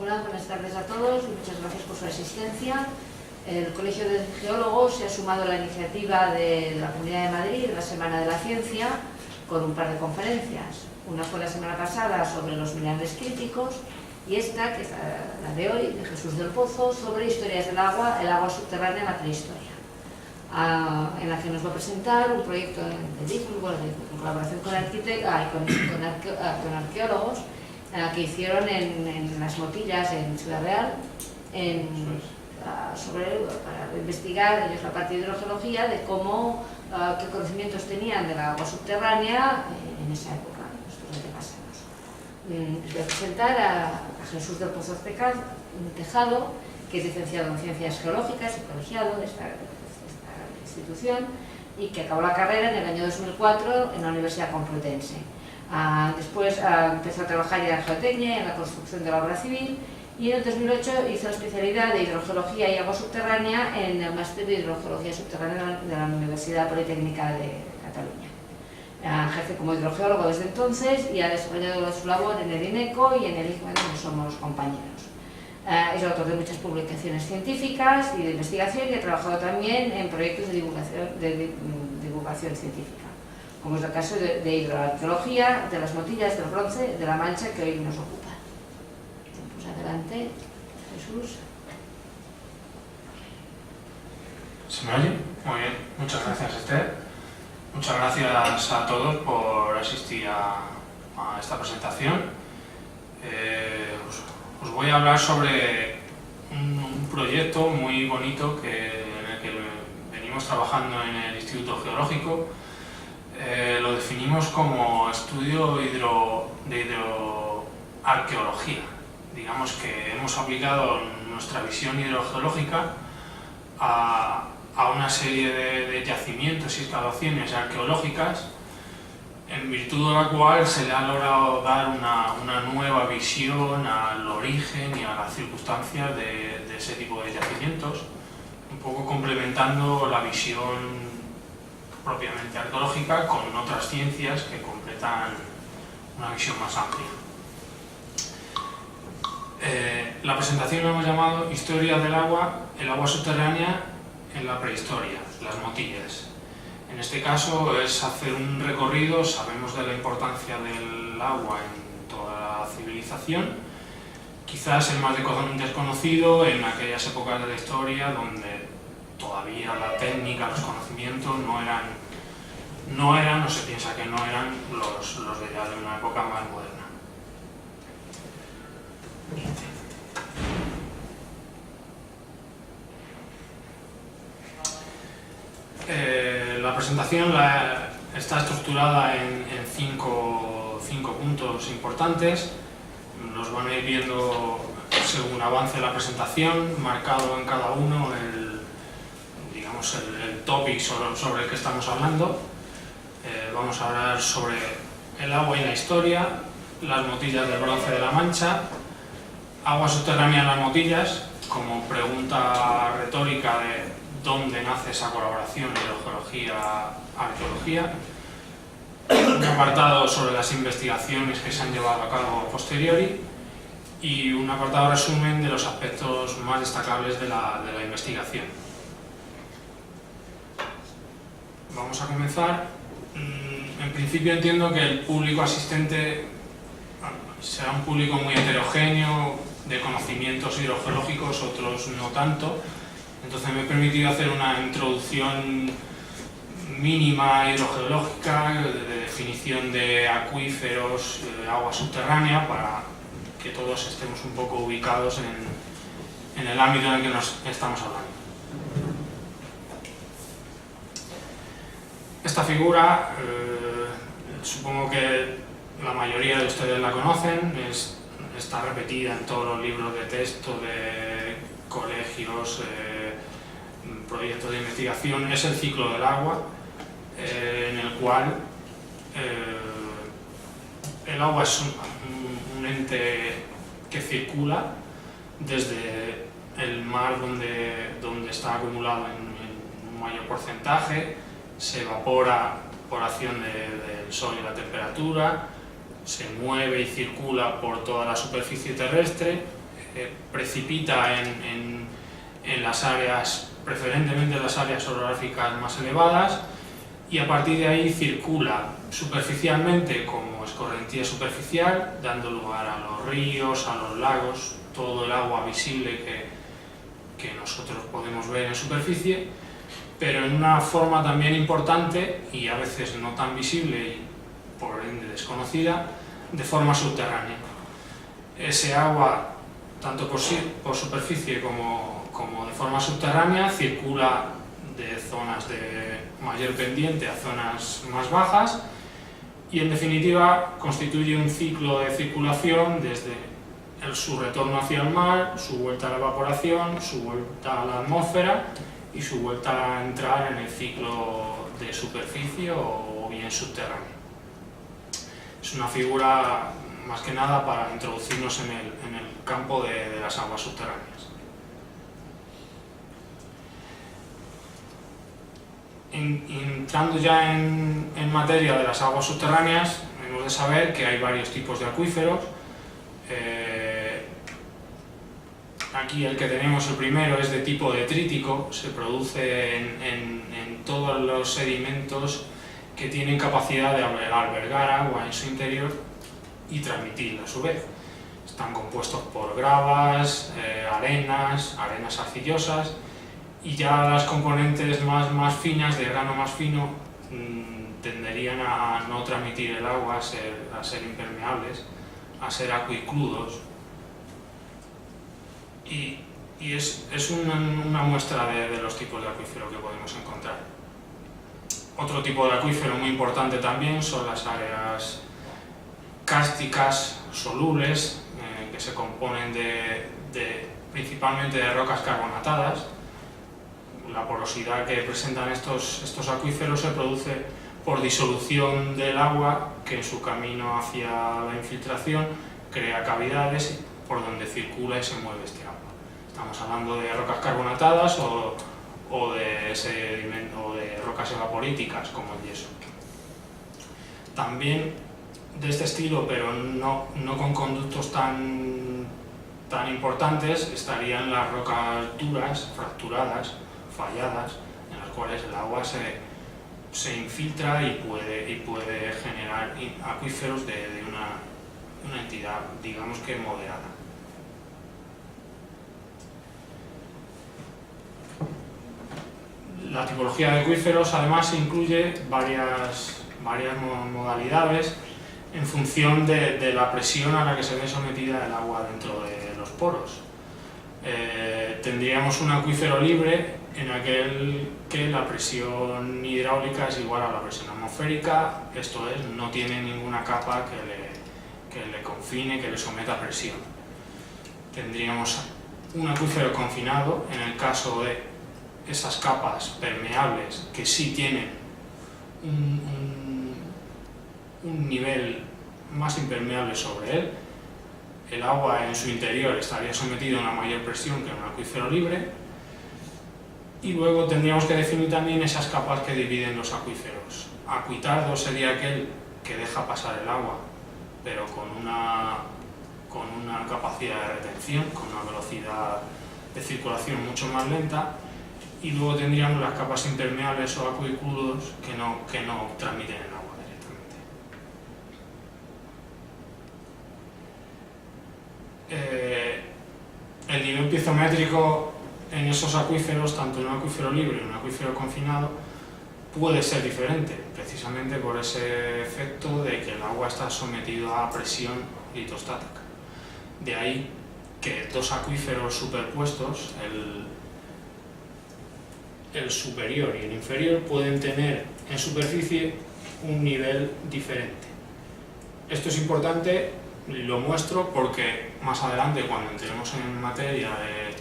Hola, buenas tardes a todos y muchas gracias por su asistencia. El Colegio de Geólogos se ha sumado a la iniciativa de la Comunidad de Madrid, de la Semana de la Ciencia, con un par de conferencias. Una fue la semana pasada sobre los minerales críticos y esta, que es la de hoy, de Jesús del Pozo, sobre historias del agua, el agua subterránea en la prehistoria, en la que nos va a presentar un proyecto de difusión, en colaboración con arqueólogos, que hicieron en Las Motillas, en Ciudad Real, para investigar ellos la parte de hidrogeología de cómo, qué conocimientos tenían de la agua subterránea en esa época, nuestros antepasados. Les voy a presentar a Jesús del Pozo Tejado, que es licenciado en Ciencias Geológicas y colegiado de esta institución, y que acabó la carrera en el año 2004 en la Universidad Complutense. Después empezó a trabajar en la geotecnia, en la construcción de la obra civil, y en el 2008 hizo la especialidad de hidrogeología y agua subterránea en el máster de hidrogeología subterránea de la Universidad Politécnica de Cataluña. Ejerce como hidrogeólogo desde entonces y ha desarrollado su labor en el INECO y en el ICMA, donde somos compañeros. Es autor de muchas publicaciones científicas y de investigación y ha trabajado también en proyectos de divulgación científica, como es el caso de hidroarqueología, de Las Motillas, del Bronce, de La Mancha, que hoy nos ocupa. Pues adelante, Jesús. ¿Se me oye? Muy bien, muchas gracias, Esther. Muchas gracias a todos por asistir a esta presentación. Os voy a hablar sobre un proyecto muy bonito en el que venimos trabajando en el Instituto Geológico. Lo definimos como estudio de hidroarqueología. Digamos que hemos aplicado nuestra visión hidrogeológica a una serie de yacimientos y excavaciones arqueológicas, en virtud de la cual se le ha logrado dar una nueva visión al origen y a las circunstancias de ese tipo de yacimientos, un poco complementando la visión propiamente arqueológica con otras ciencias que completan una visión más amplia. La presentación la hemos llamado Historia del agua, el agua subterránea en la prehistoria, Las Motillas. En este caso es hacer un recorrido, sabemos de la importancia del agua en toda la civilización, quizás el más desconocido en aquellas épocas de la historia donde todavía la técnica, los conocimientos no eran, o se piensa que no eran los de ya de una época más moderna. La presentación está estructurada en cinco puntos importantes. Los van a ir viendo según avance la presentación, marcado en cada uno el topic sobre el que estamos hablando. Vamos a hablar sobre el agua y la historia, Las Motillas del Bronce de La Mancha, agua subterránea en Las Motillas, como pregunta retórica de dónde nace esa colaboración de hidrogeología-arqueología, un apartado sobre las investigaciones que se han llevado a cabo a posteriori y un apartado resumen de los aspectos más destacables de la investigación. Vamos a comenzar. En principio entiendo que el público asistente será un público muy heterogéneo, de conocimientos hidrogeológicos, otros no tanto. Entonces me he permitido hacer una introducción mínima hidrogeológica, de definición de acuíferos, agua subterránea, para que todos estemos un poco ubicados en el ámbito en el que nos estamos hablando. Esta figura, supongo que la mayoría de ustedes la conocen, está repetida en todos los libros de texto de colegios, proyectos de investigación. Es el ciclo del agua, en el cual el agua es un ente que circula desde el mar donde está acumulado en un mayor porcentaje, se evapora por acción del sol y la temperatura, se mueve y circula por toda la superficie terrestre, precipita en las áreas, preferentemente en las áreas orográficas más elevadas, y a partir de ahí circula superficialmente como escorrentía superficial, dando lugar a los ríos, a los lagos, todo el agua visible que nosotros podemos ver en superficie, pero en una forma también importante y a veces no tan visible y por ende desconocida, de forma subterránea. Ese agua, tanto por superficie como de forma subterránea, circula de zonas de mayor pendiente a zonas más bajas y en definitiva constituye un ciclo de circulación desde su retorno hacia el mar, su vuelta a la evaporación, su vuelta a la atmósfera y su vuelta a entrar en el ciclo de superficie o bien subterráneo. Es una figura más que nada para introducirnos en el campo de las aguas subterráneas. Entrando ya en materia de las aguas subterráneas, hemos de saber que hay varios tipos de acuíferos. Aquí el que tenemos, el primero, es de tipo detrítico, se produce en todos los sedimentos que tienen capacidad de albergar agua en su interior y transmitirla a su vez. Están compuestos por gravas, arenas arcillosas, y ya las componentes más finas, de grano más fino, tenderían a no transmitir el agua, a ser impermeables, a ser acuicludos. Y es una muestra de los tipos de acuífero que podemos encontrar. Otro tipo de acuífero muy importante también son las áreas kársticas solubles, que se componen principalmente de rocas carbonatadas. La porosidad que presentan estos acuíferos se produce por disolución del agua que en su camino hacia la infiltración crea cavidades por donde circula y se mueve este agua. Estamos hablando de rocas carbonatadas o de rocas evaporíticas como el yeso. También de este estilo, pero no con conductos tan importantes, estarían las rocas duras, fracturadas, falladas, en las cuales el agua se infiltra y puede generar acuíferos de una entidad, digamos que moderada. La tipología de acuíferos además incluye varias modalidades en función de la presión a la que se ve sometida el agua dentro de los poros. Tendríamos un acuífero libre en aquel que la presión hidráulica es igual a la presión atmosférica, esto es, no tiene ninguna capa que le confine, que le someta a presión. Tendríamos un acuífero confinado en el caso de esas capas permeables que sí tienen un nivel más impermeable sobre él. El agua en su interior estaría sometido a una mayor presión que en un acuífero libre. Y luego tendríamos que definir también esas capas que dividen los acuíferos. Acuitardo sería aquel que deja pasar el agua, pero con una capacidad de retención, con una velocidad de circulación mucho más lenta. Y luego tendríamos las capas impermeables o acuículos que no transmiten el agua directamente. El nivel piezométrico en esos acuíferos, tanto en un acuífero libre como en un acuífero confinado, puede ser diferente, precisamente por ese efecto de que el agua está sometido a presión litostática. De ahí que dos acuíferos superpuestos, el superior y el inferior, pueden tener en superficie un nivel diferente. Esto es importante, lo muestro porque más adelante, cuando entremos en materia de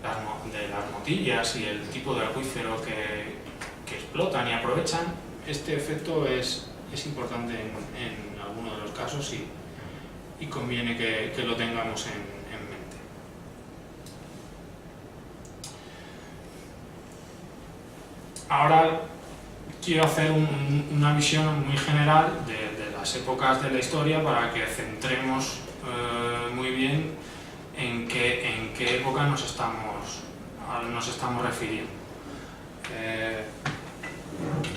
las motillas y el tipo de acuífero que explotan y aprovechan, este efecto es importante en algunos de los casos y conviene que lo tengamos en mente. Ahora quiero hacer una visión muy general de las épocas de la historia para que centremos muy bien en qué época nos estamos refiriendo.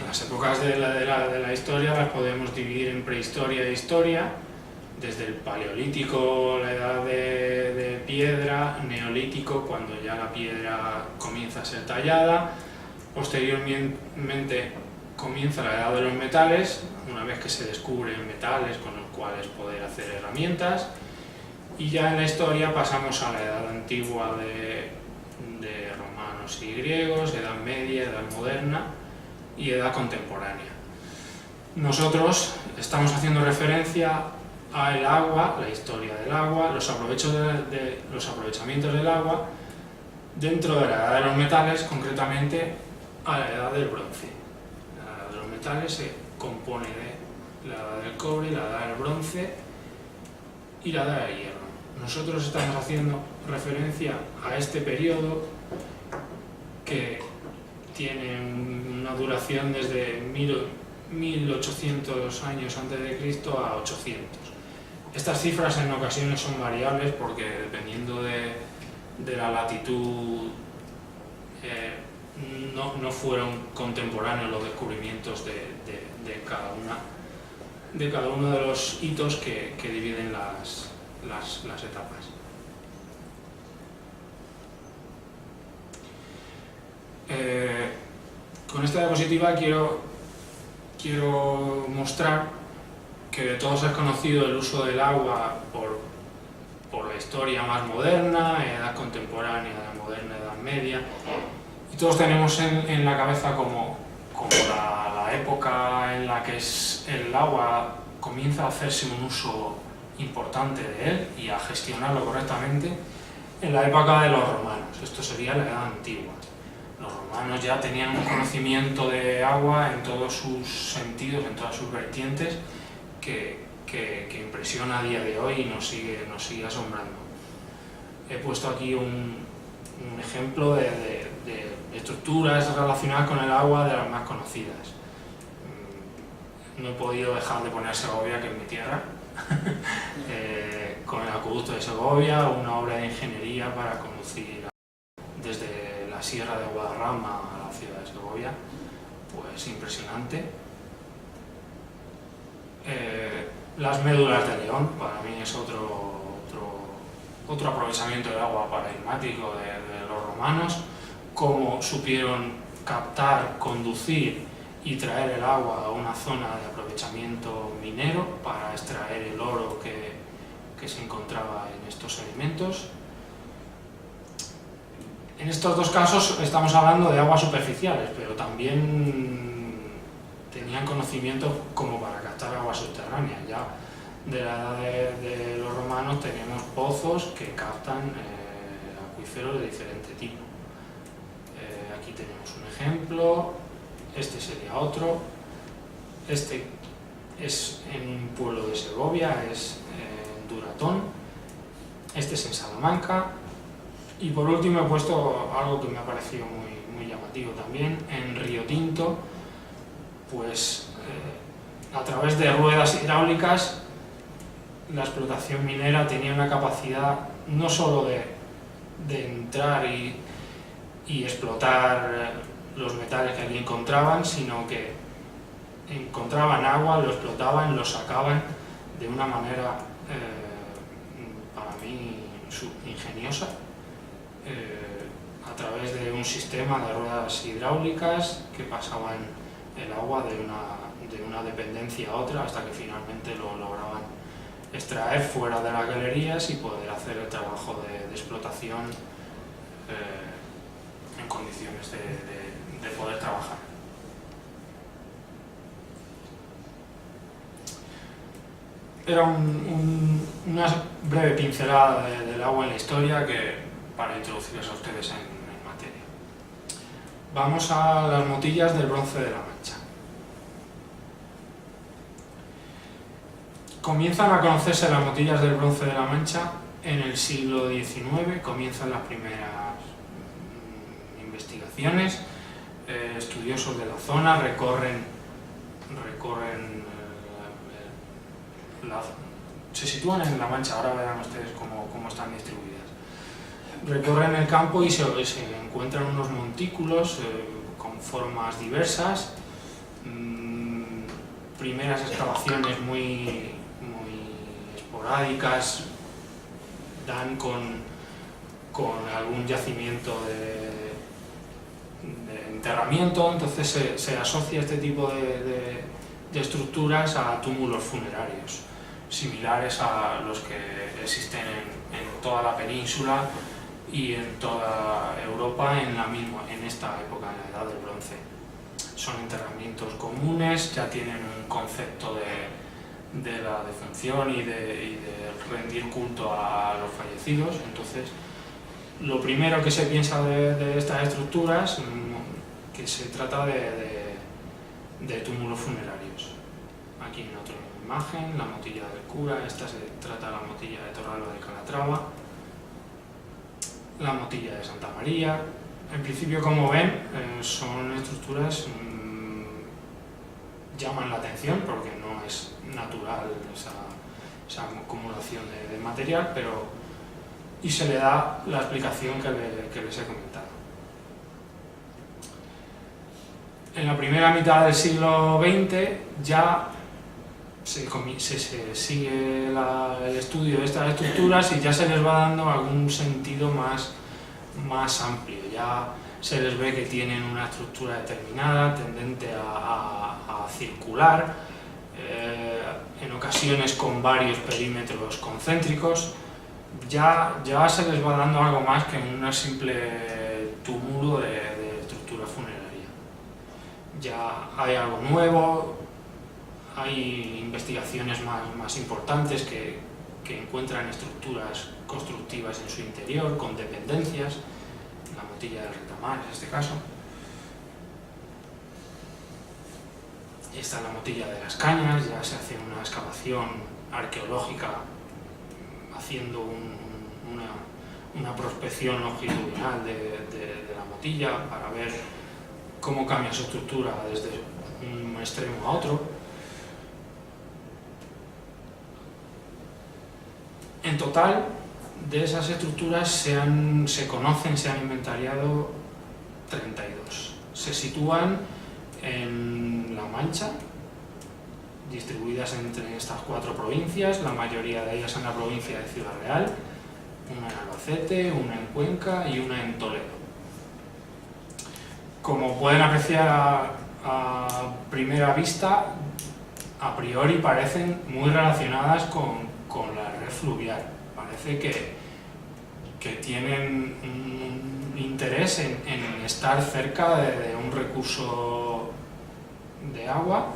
Las épocas de la historia las podemos dividir en prehistoria e historia, desde el paleolítico, la edad de piedra, neolítico, cuando ya la piedra comienza a ser tallada, posteriormente comienza la edad de los metales, una vez que se descubren metales con los cuales poder hacer herramientas, y ya en la historia pasamos a la edad antigua de romanos y griegos, edad media, edad moderna y edad contemporánea. Nosotros estamos haciendo referencia al agua, la historia del agua, los aprovechamientos del agua dentro de la edad de los metales, concretamente a la edad del bronce. La edad de los metales se compone de la edad del cobre, la edad del bronce y la edad del hierro. Nosotros estamos haciendo referencia a este periodo que tiene una duración desde 1800 años antes de Cristo a 800. Estas cifras en ocasiones son variables porque dependiendo de la latitud no fueron contemporáneos los descubrimientos de cada uno de los hitos que dividen las etapas. Con esta diapositiva quiero mostrar que de todos es conocido el uso del agua por la historia más moderna, edad contemporánea, edad moderna, edad media, y todos tenemos en la cabeza como la época en la que el agua comienza a hacerse un uso importante de él y a gestionarlo correctamente en la época de los romanos. Esto sería la edad antigua. Los romanos ya tenían un conocimiento de agua en todos sus sentidos, en todas sus vertientes, que impresiona a día de hoy y nos sigue asombrando. He puesto aquí un ejemplo de estructuras relacionadas con el agua de las más conocidas. No he podido dejar de poner Segovia, que es mi tierra, con el acueducto de Segovia, una obra de ingeniería para conducir desde la sierra de Guadarrama a la ciudad de Segovia, pues impresionante. Las médulas de León, para mí es otro aprovechamiento del agua paradigmático de los romanos, cómo supieron captar, conducir y traer el agua a una zona de aprovechamiento minero para extraer el oro que se encontraba en estos sedimentos. En estos dos casos estamos hablando de aguas superficiales, pero también tenían conocimiento como para captar agua subterránea. Ya de la edad de los romanos tenemos pozos que captan acuíferos de diferente tipo. Aquí tenemos un ejemplo, este sería otro, este es en un pueblo de Segovia, es en Duratón, este es en Salamanca, y por último he puesto algo que me ha parecido muy llamativo también, en Río Tinto, pues a través de ruedas hidráulicas la explotación minera tenía una capacidad no solo de entrar y explotar los metales que allí encontraban, sino que encontraban agua, lo explotaban, lo sacaban de una manera para mí ingeniosa, a través de un sistema de ruedas hidráulicas que pasaban el agua de una dependencia a otra hasta que finalmente lo lograban extraer fuera de las galerías y poder hacer el trabajo de explotación en condiciones de poder trabajar. Era una breve pincelada del agua en la historia para introducirles a ustedes en materia. Vamos a las motillas del bronce de la Mancha. Comienzan a conocerse las motillas del bronce de la Mancha en el siglo XIX, comienzan las primeras investigaciones, estudiosos de la zona recorren se sitúan en La Mancha, ahora verán ustedes cómo están distribuidas. Recorren el campo y se encuentran unos montículos con formas diversas, primeras excavaciones muy esporádicas dan con algún yacimiento de enterramiento, entonces se asocia este tipo de estructuras a túmulos funerarios, similares a los que existen en toda la península y en toda Europa en esta época, en la Edad del Bronce. Son enterramientos comunes, ya tienen un concepto de la defunción y de rendir culto a los fallecidos. Entonces, lo primero que se piensa de estas estructuras, que se trata de túmulos funerarios. Aquí en otra imagen, la motilla del cura, esta se trata de la motilla de Torralba de Calatrava, la motilla de Santa María. En principio, como ven, son estructuras llaman la atención porque no es natural esa acumulación de material, y se le da la explicación que les he comentado. En la primera mitad del siglo XX ya se sigue el estudio de estas estructuras y ya se les va dando algún sentido más amplio. Ya se les ve que tienen una estructura determinada, tendente a circular, en ocasiones con varios perímetros concéntricos. Ya se les va dando algo más que un simple túmulo de estructura funeraria. Ya hay algo nuevo, hay investigaciones más importantes que encuentran estructuras constructivas en su interior, con dependencias, la motilla del retamar en este caso. Esta es la motilla de las Cañas, ya se hace una excavación arqueológica haciendo una prospección longitudinal de la motilla para ver cómo cambia su estructura desde un extremo a otro. En total, de esas estructuras se han inventariado 32. Se sitúan en La Mancha, distribuidas entre estas 4 provincias, la mayoría de ellas en la provincia de Ciudad Real, una en Albacete, una en Cuenca y una en Toledo. Como pueden apreciar a primera vista, a priori parecen muy relacionadas con la red fluvial. Parece que tienen un interés en estar cerca de un recurso de agua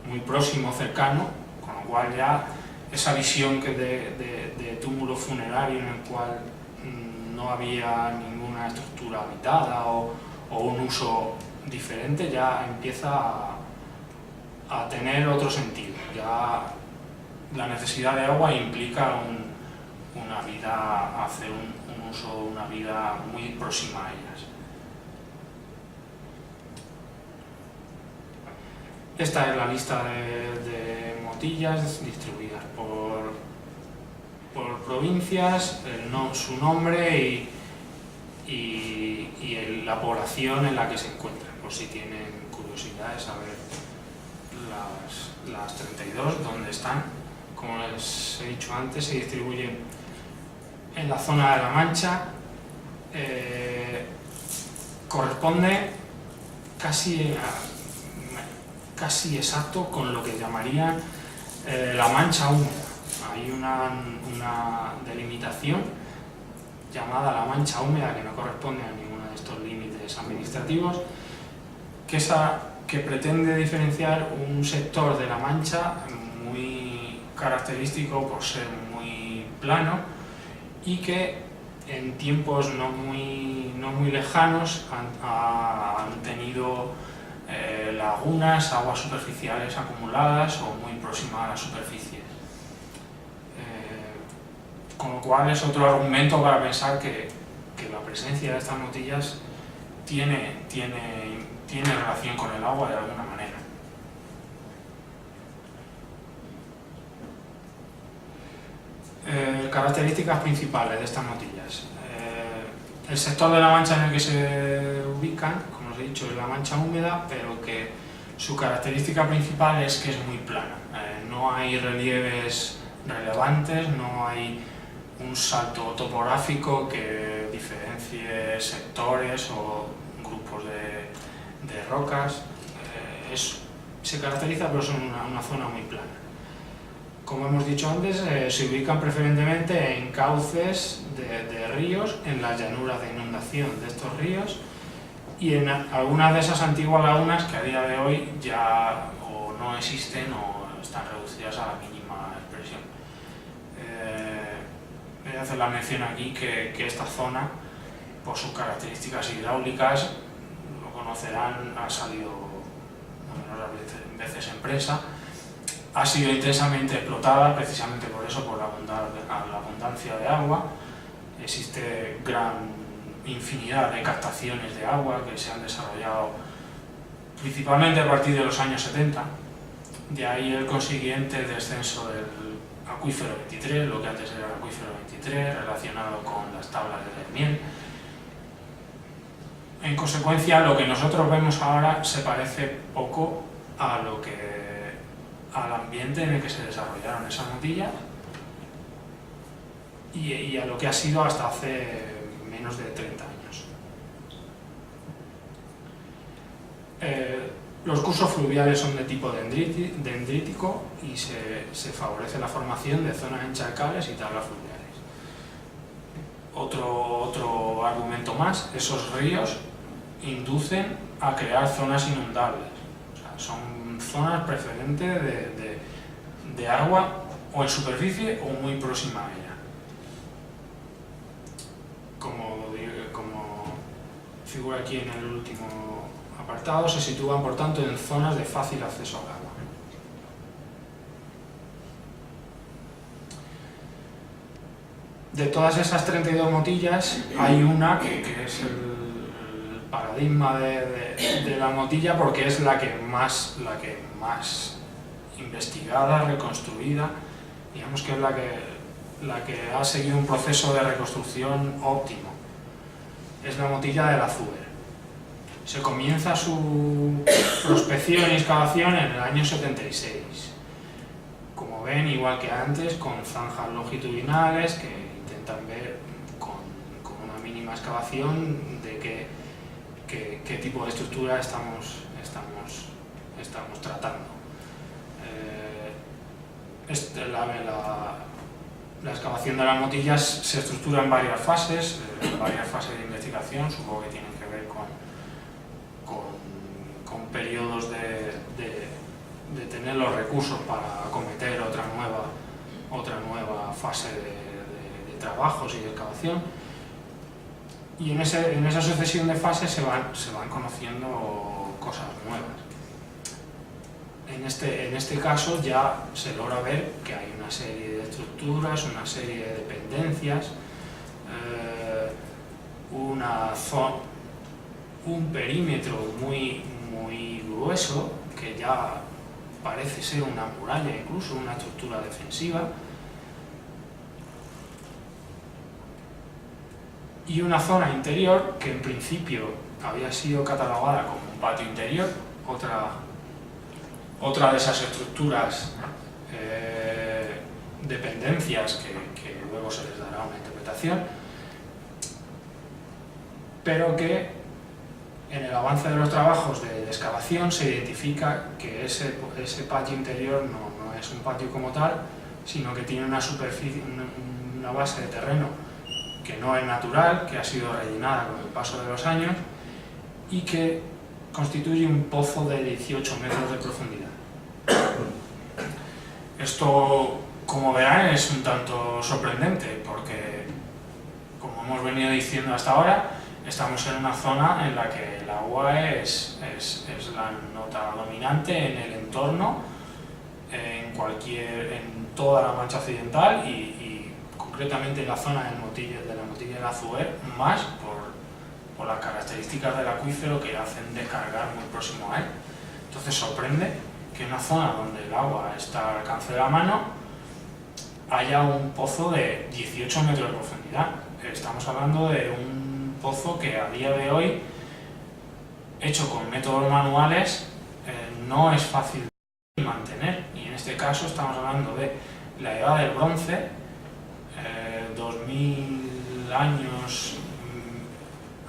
muy próximo, cercano, con lo cual ya esa visión de túmulo funerario en el cual no había ninguna estructura habitada o un uso diferente ya empieza a tener otro sentido. Ya la necesidad de agua implica una vida, hacer un uso, una vida muy próxima a ellas. Esta es la lista de motillas distribuidas por provincias, su nombre y la población en la que se encuentran, por si tienen curiosidad de saber las 32 dónde están. Como les he dicho antes, se distribuyen en la zona de La Mancha, corresponde casi exacto con lo que llamarían la mancha húmeda. Hay una delimitación llamada la mancha húmeda que no corresponde a ninguno de estos límites administrativos, que pretende diferenciar un sector de La Mancha muy característico por ser muy plano y que en tiempos no muy lejanos han tenido lagunas, aguas superficiales acumuladas o muy próximas a la superficie. Con lo cual es otro argumento para pensar que la presencia de estas motillas tiene relación con el agua de alguna manera. Características principales de estas motillas. El sector de la mancha en el que se ubican, como os he dicho, es la mancha húmeda, pero que su característica principal es que es muy plana. No hay relieves relevantes, no hay un salto topográfico que diferencie sectores o grupos de rocas. Se caracteriza por ser una zona muy plana. Como hemos dicho antes, se ubican preferentemente en cauces de ríos, en las llanuras de inundación de estos ríos y en algunas de esas antiguas lagunas que a día de hoy ya o no existen o están reducidas a la mínima expresión. Voy a hacer la mención aquí que esta zona, por sus características hidráulicas, lo conocerán, ha salido numerosas veces en prensa, ha sido intensamente explotada precisamente por eso, por la abundancia de agua. Existe gran infinidad de captaciones de agua que se han desarrollado principalmente a partir de los años 70, de ahí el consiguiente descenso del acuífero 23, lo que antes era el acuífero 23, relacionado con las tablas de Miel. En consecuencia, lo que nosotros vemos ahora se parece poco al ambiente en el que se desarrollaron esas motillas y a lo que ha sido hasta hace menos de 30 años. Los cursos fluviales son de tipo dendrítico y se favorece la formación de zonas encharcables y tablas fluviales. Otro argumento más, esos ríos inducen a crear zonas inundables. O sea, son zonas preferentes de agua o en superficie o muy próxima a ella. Como figura aquí en el último apartado, se sitúan por tanto en zonas de fácil acceso al agua. De todas esas 32 motillas hay una que es el paradigma de la motilla porque es la que más investigada, reconstruida, digamos que es la que ha seguido un proceso de reconstrucción óptimo. Es la motilla del Azúer. Se comienza su prospección y excavación en el año 76. Como ven, igual que antes, con zanjas longitudinales que intentan ver con una mínima excavación de qué tipo de estructura estamos tratando. La excavación de las motillas se estructura en varias fases de investigación, supongo que tienen que ver con periodos de tener los recursos para acometer otra nueva fase de trabajos y de excavación, y en esa sucesión de fases se van conociendo cosas nuevas. En este caso ya se logra ver que hay una serie de estructuras, una serie de dependencias, un perímetro muy grueso que ya parece ser una muralla, incluso una estructura defensiva, y una zona interior que en principio había sido catalogada como un patio interior, otra de esas estructuras, dependencias que luego se les dará una interpretación, pero que en el avance de los trabajos de excavación se identifica que ese patio interior no es un patio como tal, sino que tiene una superficie, una base de terreno que no es natural, que ha sido rellenada con el paso de los años y que constituye un pozo de 18 metros de profundidad. Esto, como verán, es un tanto sorprendente porque, como hemos venido diciendo hasta ahora, estamos en una zona en la que el agua es la nota dominante en el entorno, en toda la Mancha Occidental y concretamente en la zona de la motilla del Azúer, más por las características del acuífero que hacen descargar muy próximo a él. Entonces sorprende que en una zona donde el agua está al alcance de la mano haya un pozo de 18 metros de profundidad. Estamos hablando de un pozo que a día de hoy, hecho con métodos manuales, no es fácil de mantener. Y en este caso estamos hablando de la edad del bronce, 2000 años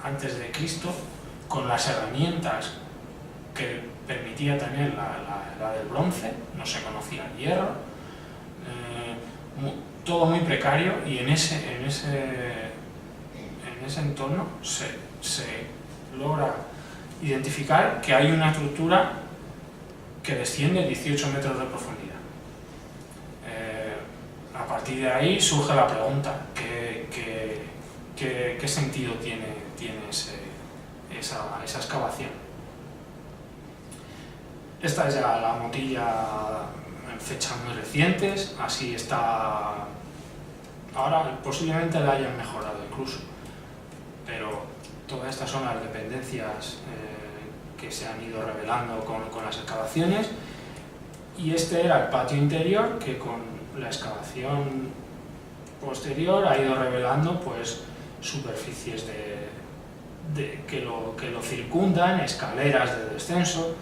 antes de Cristo, con las herramientas que permitía tener la edad del bronce, no se conocía el hierro, todo muy precario, y en ese entorno se logra identificar que hay una estructura que desciende 18 metros de profundidad. A partir de ahí surge la pregunta, ¿qué sentido tiene esa excavación? Esta es ya la motilla en fechas muy recientes, así está. Ahora posiblemente la hayan mejorado incluso, pero todas estas son las dependencias que se han ido revelando con las excavaciones, y este era el patio interior, que con la excavación posterior ha ido revelando pues superficies que lo circundan, escaleras de descenso,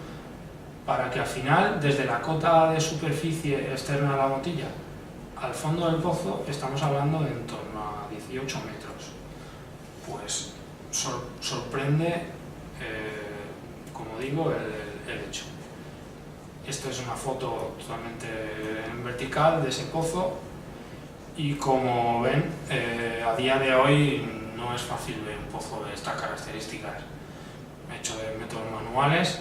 para que al final, desde la cota de superficie externa a la motilla al fondo del pozo, estamos hablando de en torno a 18 metros. Pues sorprende, como digo, el hecho. Esta es una foto totalmente en vertical de ese pozo, y como ven, a día de hoy no es fácil ver un pozo de estas características, hecho de métodos manuales.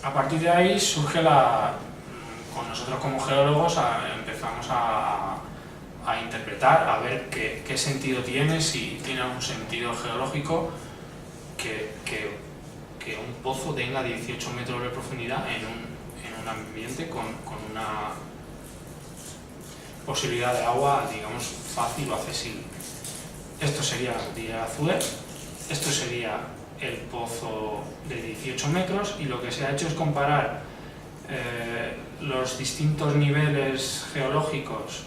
A partir de ahí surge con nosotros como geólogos empezamos a interpretar, a ver qué sentido tiene, si tiene algún sentido geológico que un pozo tenga 18 metros de profundidad en un ambiente con una posibilidad de agua, digamos, fácil o accesible. Esto sería la motilla de Azué, esto sería el pozo de 18 metros, y lo que se ha hecho es comparar los distintos niveles geológicos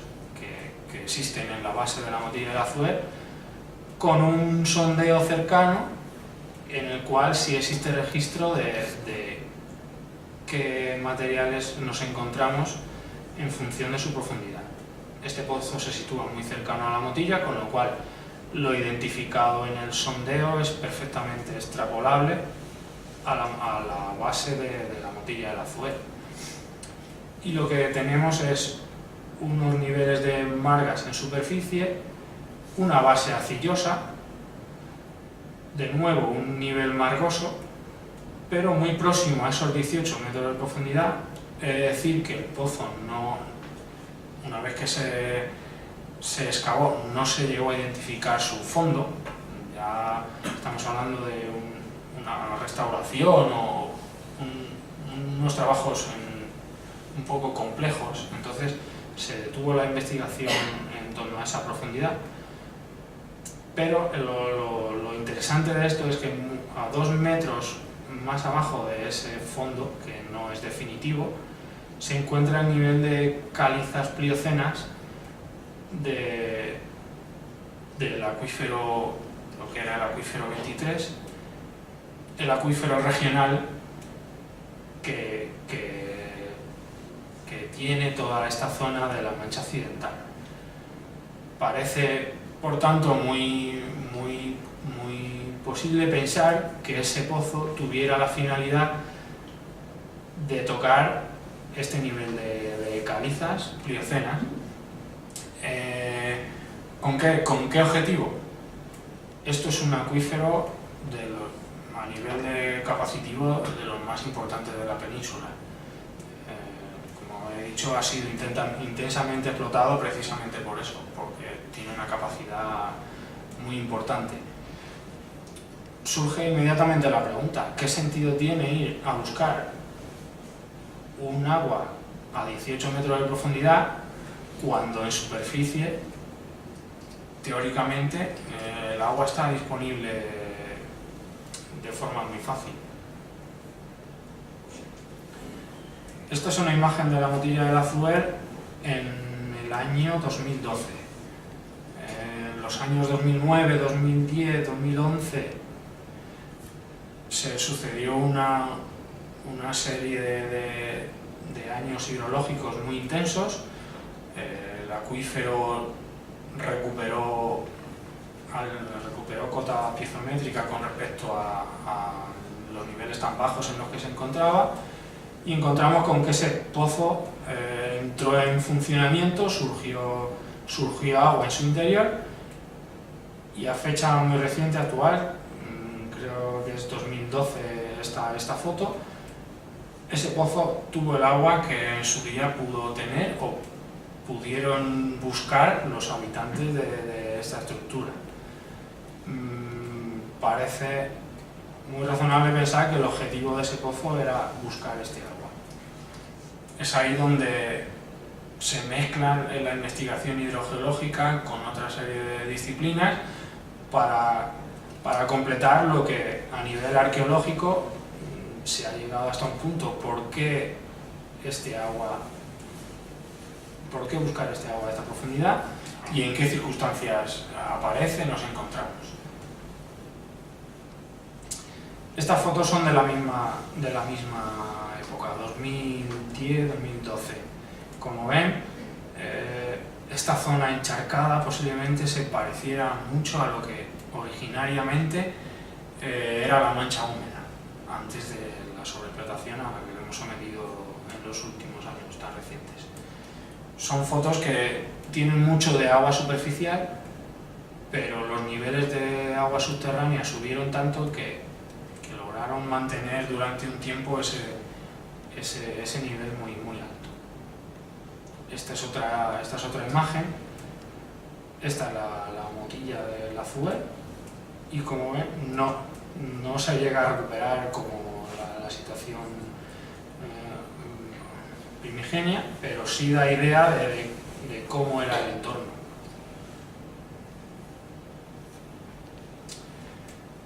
que existen en la base de la motilla de Azué con un sondeo cercano, en el cual sí existe registro de qué materiales nos encontramos en función de su profundidad. Este pozo se sitúa muy cercano a la motilla, con lo cual lo identificado en el sondeo es perfectamente extrapolable a la base de la motilla del Azué. Y lo que tenemos es unos niveles de margas en superficie, una base arcillosa, de nuevo un nivel margoso, pero muy próximo a esos 18 metros de profundidad. Es decir, que el pozo, una vez que se excavó, no se llegó a identificar su fondo. Ya estamos hablando de una restauración o unos trabajos un poco complejos, entonces se detuvo la investigación en torno a esa profundidad. Pero lo interesante de esto es que a 2 metros más abajo de ese fondo, que no es definitivo, se encuentra el nivel de calizas pliocenas del acuífero, lo que era el acuífero 23, el acuífero regional que tiene toda esta zona de la Mancha Occidental. Parece, por tanto, muy posible pensar que ese pozo tuviera la finalidad de tocar este nivel de calizas pliocenas. ¿Con qué objetivo? Esto es un acuífero a nivel de capacitivo de los más importantes de la península. Como he dicho, ha sido intensamente explotado precisamente por eso, porque tiene una capacidad muy importante. Surge inmediatamente la pregunta, ¿qué sentido tiene ir a buscar un agua a 18 metros de profundidad cuando en superficie, teóricamente, el agua está disponible de forma muy fácil? Esta es una imagen de la motilla del Azuer en el año 2012. En los años 2009, 2010, 2011 se sucedió una serie de años hidrológicos muy intensos. El acuífero recuperó cota piezométrica con respecto a los niveles tan bajos en los que se encontraba, y encontramos con que ese pozo entró en funcionamiento, surgió agua en su interior, y a fecha muy reciente, actual, creo que es 2012 esta foto, ese pozo tuvo el agua que en su día pudo tener o pudieron buscar los habitantes de esta estructura. Parece muy razonable pensar que el objetivo de ese pozo era buscar este agua. Es ahí donde se mezclan la investigación hidrogeológica con otra serie de disciplinas para completar lo que a nivel arqueológico se ha llegado hasta un punto. ¿Por qué buscar este agua a esta profundidad y en qué circunstancias aparece, nos encontramos? Estas fotos son de la misma época, 2010-2012. Como ven, esta zona encharcada posiblemente se pareciera mucho a lo que originariamente era la mancha húmeda, antes de la sobreexplotación a la que lo hemos sometido en los últimos años tan recientes. Son fotos que tienen mucho de agua superficial, pero los niveles de agua subterránea subieron tanto que lograron mantener durante un tiempo ese nivel muy, muy alto. Esta es otra imagen. Esta es la motilla del Azuer, y como ven, no se llega a recuperar como la situación primigenia, pero sí da idea de cómo era el entorno.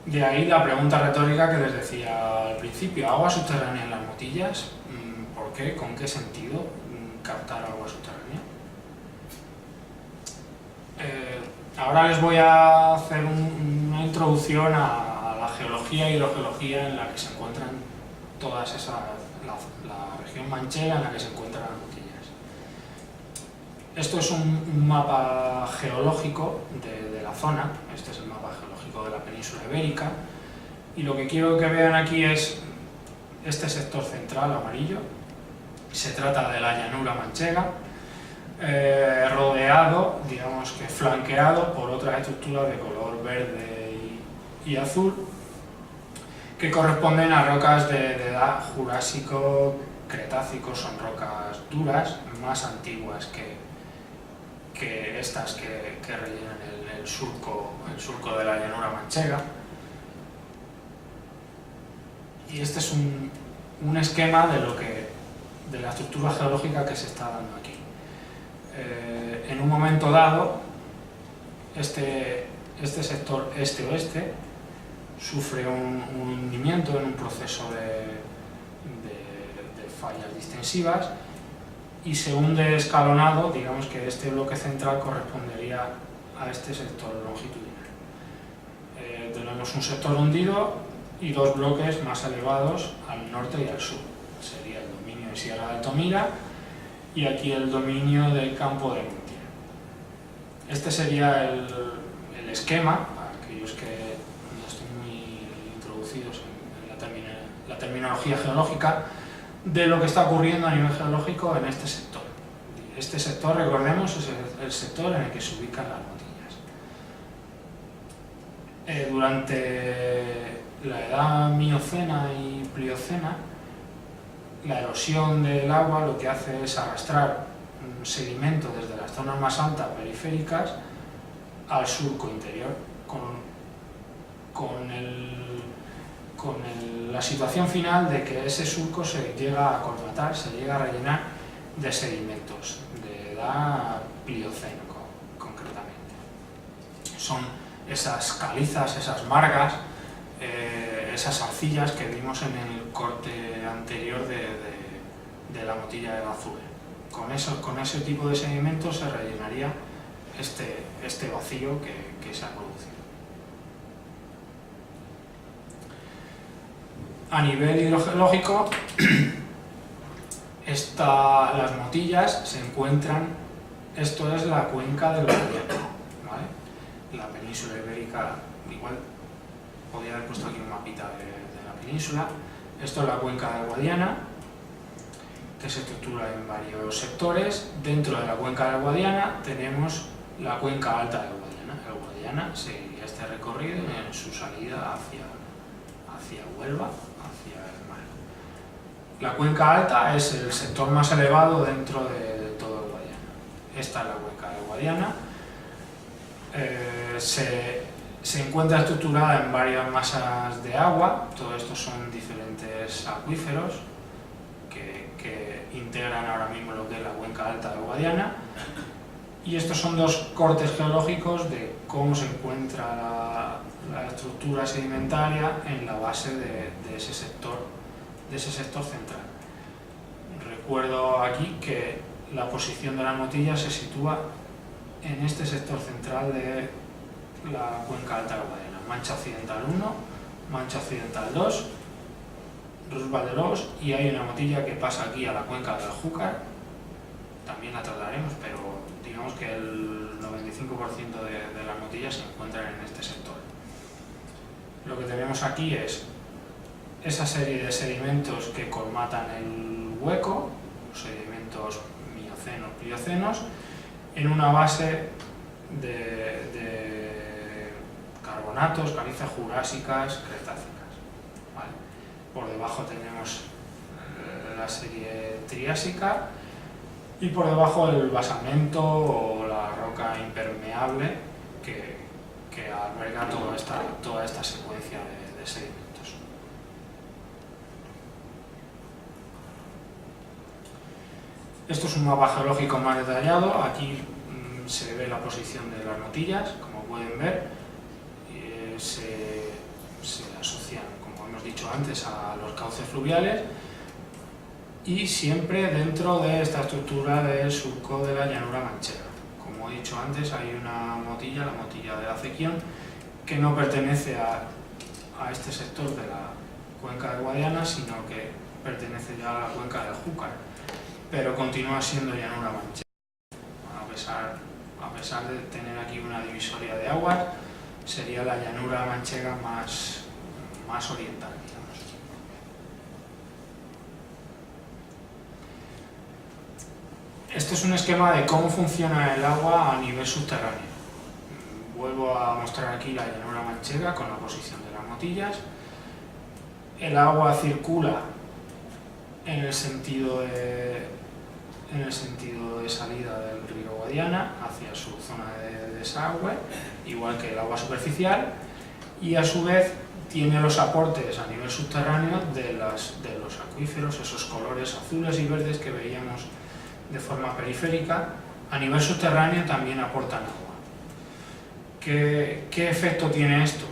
De ahí la pregunta retórica que les decía al principio: ¿agua subterránea en las motillas? ¿Por qué? ¿Con qué sentido captar agua subterránea? Ahora les voy a hacer una introducción a la geología e hidrogeología en la que se encuentran todas esas, la región manchega en la que se encuentran las motillas. Esto es un mapa geológico de la zona. Este es el mapa geológico de la península ibérica, y lo que quiero que vean aquí es este sector central amarillo. Se trata de la llanura manchega, rodeado, digamos que flanqueado por otras estructuras de color verde y azul, que corresponden a rocas de edad jurásico-cretácico. Son rocas duras, más antiguas que estas que rellenan el surco de la llanura manchega. Y este es un esquema de la estructura geológica que se está dando aquí. En un momento dado, este sector este-oeste sufre un hundimiento en un proceso de fallas distensivas, y se hunde escalonado. Digamos que este bloque central correspondería a este sector longitudinal. Tenemos un sector hundido y dos bloques más elevados al norte y al sur. Sería el dominio de Sierra de Altamira y aquí el dominio del campo de Montiel. Este sería el esquema, para aquellos que no estén muy introducidos en la terminología geológica, de lo que está ocurriendo a nivel geológico en este sector. Este sector, recordemos, es el sector en el que se ubican las motillas. Durante la edad miocena y pliocena, la erosión del agua lo que hace es arrastrar sedimento desde las zonas más altas periféricas al surco interior, con la situación final de que ese surco se llega a colmatar, se llega a rellenar de sedimentos de edad plioceno, concretamente. Son esas calizas, esas margas, esas arcillas que vimos en el corte anterior de la motilla del Azure. Con ese tipo de sedimentos se rellenaría este vacío que se ha producido. A nivel hidrogeológico, las motillas se encuentran, esto es la cuenca del Guadiana, ¿vale? La península ibérica, igual podría haber puesto aquí un mapita de la península. Esto es la cuenca del Guadiana, que se estructura en varios sectores. Dentro de la cuenca del Guadiana tenemos la cuenca alta del Guadiana. El Guadiana seguiría este recorrido en su salida hacia Huelva, hacia el mar. La cuenca alta es el sector más elevado dentro de todo el Guadiana. Esta es la cuenca del Guadiana. Se encuentra estructurada en varias masas de agua. Todo esto son diferentes acuíferos que integran ahora mismo lo que es la cuenca alta del Guadiana. Y estos son dos cortes geológicos de cómo se encuentra la estructura sedimentaria en la base de ese sector central. Recuerdo aquí que la posición de la motilla se sitúa en este sector central de la cuenca alta del Guadiana. Mancha Occidental 1, Mancha Occidental 2, Rus Valdelós, y hay una motilla que pasa aquí a la cuenca del Júcar. También la trataremos, pero digamos que el 95% de las motillas se encuentran en este sector. Lo que tenemos aquí es esa serie de sedimentos que colmatan el hueco, los sedimentos miocenos, pliocenos, en una base de carbonatos, calizas jurásicas, cretácicas, ¿vale? Por debajo tenemos la serie triásica y por debajo el basamento o la roca impermeable que alberga toda esta secuencia de sedimentos. Esto es un mapa geológico más detallado. Aquí se ve la posición de las motillas, como pueden ver. Se asocian, como hemos dicho antes, a los cauces fluviales y siempre dentro de esta estructura del surco de la llanura manchega. Como he dicho antes, hay una motilla, la motilla de la Acequión, que no pertenece a este sector de la cuenca del Guadiana, sino que pertenece ya a la cuenca del Júcar, pero continúa siendo llanura manchega. A pesar de tener aquí una divisoria de aguas, sería la llanura manchega más oriental, digamos. Este es un esquema de cómo funciona el agua a nivel subterráneo. Vuelvo a mostrar aquí la llanura manchega con la posición de las motillas. El agua circula en el sentido de salida del río Guadiana hacia su zona de desagüe, igual que el agua superficial, y a su vez tiene los aportes a nivel subterráneo de los acuíferos, esos colores azules y verdes que veíamos de forma periférica. A nivel subterráneo también aportan agua. ¿Qué efecto tiene esto?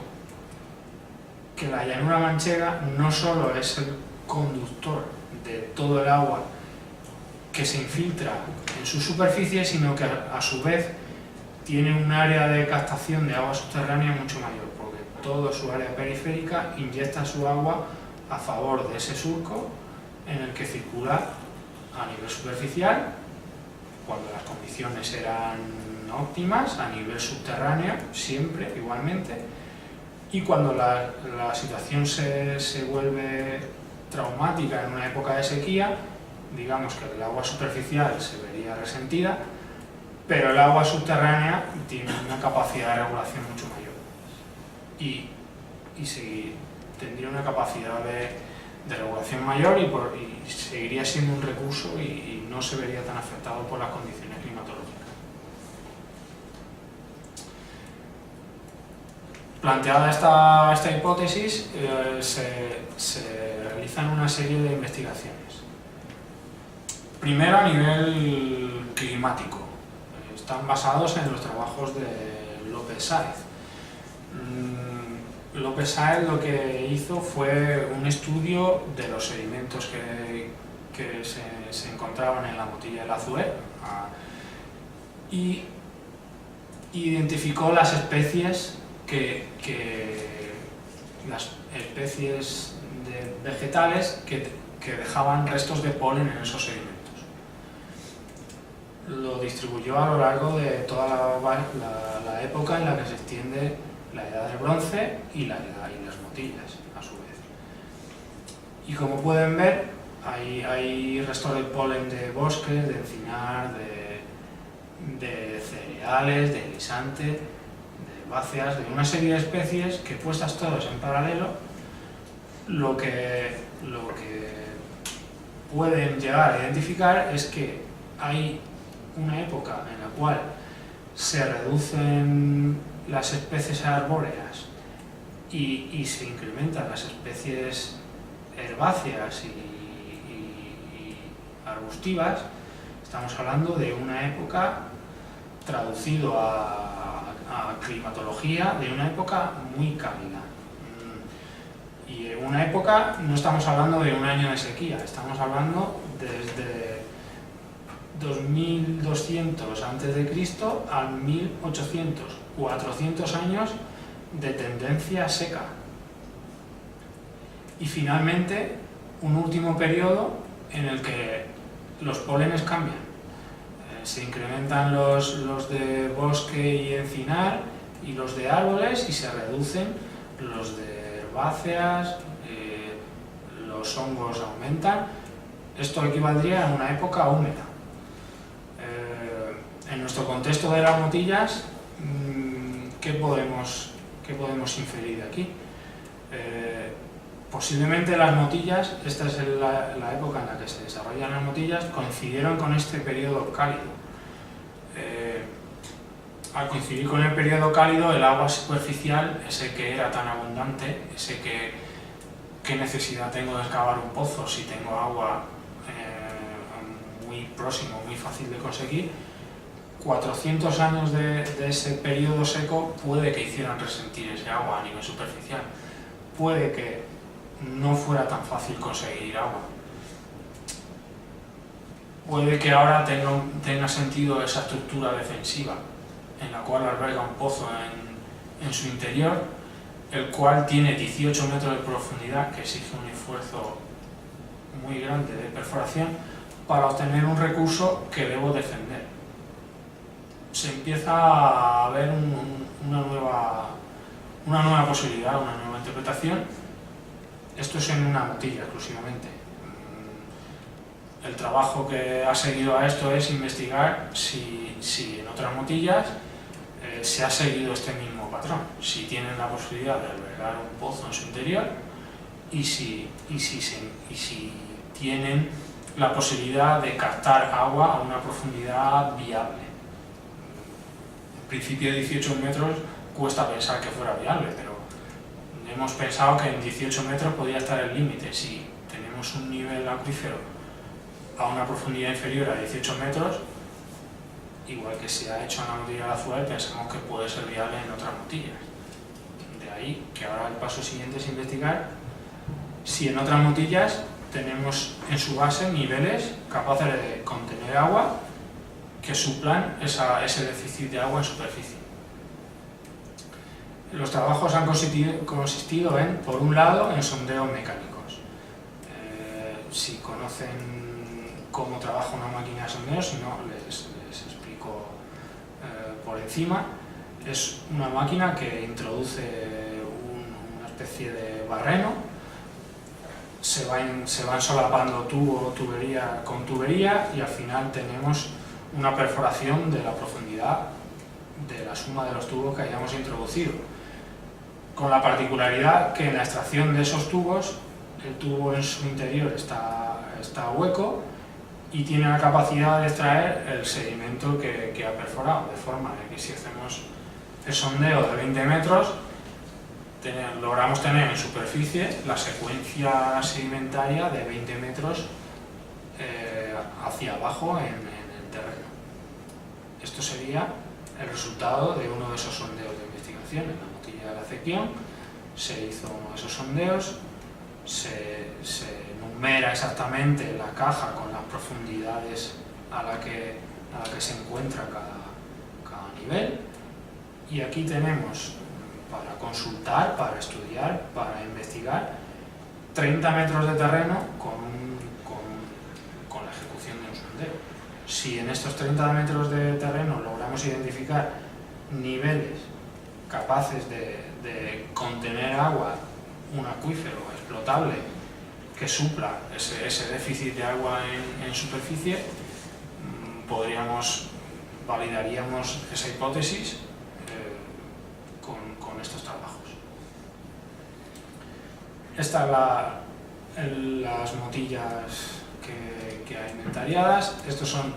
Que la llanura manchega no solo es el conductor de todo el agua que se infiltra en su superficie, sino que a su vez tiene un área de captación de agua subterránea mucho mayor, porque toda su área periférica inyecta su agua a favor de ese surco en el que circula a nivel superficial, cuando las condiciones eran óptimas, a nivel subterráneo, siempre, igualmente, y cuando la situación se vuelve traumática en una época de sequía, digamos que el agua superficial se vería resentida, pero el agua subterránea tiene una capacidad de regulación mucho mayor y tendría una capacidad de regulación mayor y seguiría siendo un recurso y no se vería tan afectado por las condiciones climatológicas. Planteada esta hipótesis, se realizan una serie de investigaciones. Primero, a nivel climático, están basados en los trabajos de López Sáez. López Sáez lo que hizo fue un estudio de los sedimentos que se encontraban en la motilla del Azué, y identificó las especies las especies de vegetales que dejaban restos de polen en esos sedimentos. Lo distribuyó a lo largo de toda la época en la que se extiende la edad del bronce y las motillas, a su vez. Y como pueden ver, hay restos de polen de bosques, de encinar, de cereales, de guisante, de herbáceas, de una serie de especies que, puestas todas en paralelo, lo que pueden llegar a identificar es que hay una época en la cual se reducen las especies arbóreas y se incrementan las especies herbáceas y arbustivas. Estamos hablando de una época, traducido a climatología, de una época muy cálida. Y en una época, no estamos hablando de un año de sequía, estamos hablando desde 2200 a.C. al 1800, 400 años de tendencia seca. Y finalmente, un último periodo en el que los pólenes cambian. Se incrementan los de bosque y encinar y los de árboles, y se reducen los de herbáceas, los hongos aumentan. Esto equivaldría a una época húmeda. En nuestro contexto de las motillas, ¿qué podemos inferir de aquí? Posiblemente las motillas, esta es la época en la que se desarrollan las motillas, coincidieron con este periodo cálido. Al coincidir con el periodo cálido, el agua superficial, ese que era tan abundante, ese ¿qué necesidad tengo de excavar un pozo si tengo agua muy próximo, muy fácil de conseguir? 400 años de ese periodo seco puede que hicieran resentir ese agua a nivel superficial. Puede que no fuera tan fácil conseguir agua. Puede que ahora tenga sentido esa estructura defensiva en la cual alberga un pozo en su interior, el cual tiene 18 metros de profundidad, que exige un esfuerzo muy grande de perforación para obtener un recurso que debo defender. Se empieza a ver una nueva posibilidad, una nueva interpretación. Esto es en una motilla exclusivamente. El trabajo que ha seguido a esto es investigar si en otras motillas se ha seguido este mismo patrón, si tienen la posibilidad de albergar un pozo en su interior y si tienen la posibilidad de captar agua a una profundidad viable. En principio, 18 metros cuesta pensar que fuera viable, pero hemos pensado que en 18 metros podría estar el límite. Si tenemos un nivel acuífero a una profundidad inferior a 18 metros, igual que se ha hecho en la motilla del Azué, pensamos que puede ser viable en otras motillas. De ahí que ahora el paso siguiente es investigar si en otras motillas tenemos en su base niveles capaces de contener agua que suplan ese déficit de agua en superficie. Los trabajos han consistido en, por un lado, en sondeos mecánicos. Si conocen cómo trabaja una máquina de sondeo, si no, les explico por encima. Es una máquina que introduce una especie de barreno, se van solapando tubería con tubería, y al final tenemos una perforación de la profundidad de la suma de los tubos que hayamos introducido, con la particularidad que en la extracción de esos tubos, el tubo en su interior está hueco y tiene la capacidad de extraer el sedimento que ha perforado, de forma que si hacemos el sondeo de 20 metros, logramos tener en superficie la secuencia sedimentaria de 20 metros hacia abajo en el terreno. Esto sería el resultado de uno de esos sondeos de investigación. En la motilla de la Acequión se hizo uno de esos sondeos se numera exactamente la caja con las profundidades a la que se encuentra cada nivel, y aquí tenemos para consultar, para estudiar, para investigar 30 metros de terreno con la ejecución de un sondeo. Si en estos 30 metros de terreno logramos identificar niveles capaces de contener agua, un acuífero explotable que supla ese déficit de agua en superficie, validaríamos esa hipótesis con estos trabajos. Estas las motillas que hay inventariadas. Estos son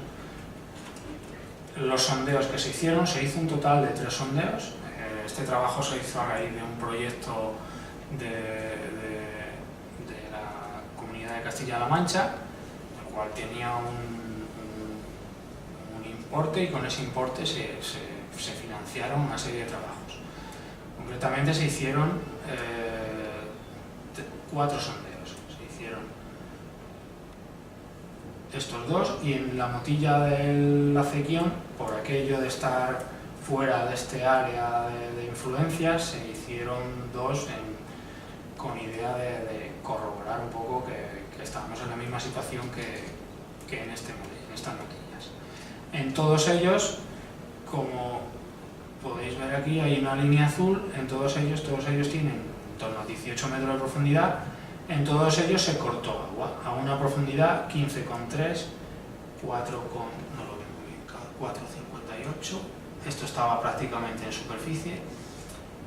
los sondeos que se hicieron. Se hizo un total de 3 sondeos. Este trabajo se hizo a raíz de un proyecto de la Comunidad de Castilla-La Mancha, el cual tenía un importe, y con ese importe se financiaron una serie de trabajos. Concretamente se hicieron 4 sondeos. Se hicieron estos 2, y en la motilla del Acequión, por aquello de estar fuera de este área de influencia, se hicieron 2 con idea de corroborar un poco que estábamos en la misma situación que en estas motillas. En todos ellos, como podéis ver aquí, hay una línea azul. En todos ellos tienen en torno a 18 metros de profundidad. En todos ellos se cortó agua a una profundidad 15,3, 4,58. Esto estaba prácticamente en superficie.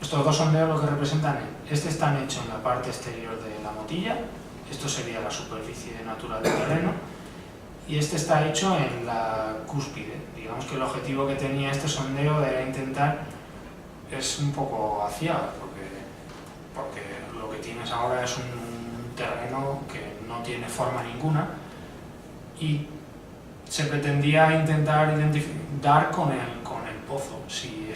Estos 2 sondeos lo que representan, están hechos en la parte exterior de la motilla. Esto sería la superficie natural del terreno, y este está hecho en la cúspide. Digamos que el objetivo que tenía este sondeo era intentar, es un poco vaciado, porque lo que tienes ahora es un terreno que no tiene forma ninguna, y se pretendía intentar dar con el pozo. Si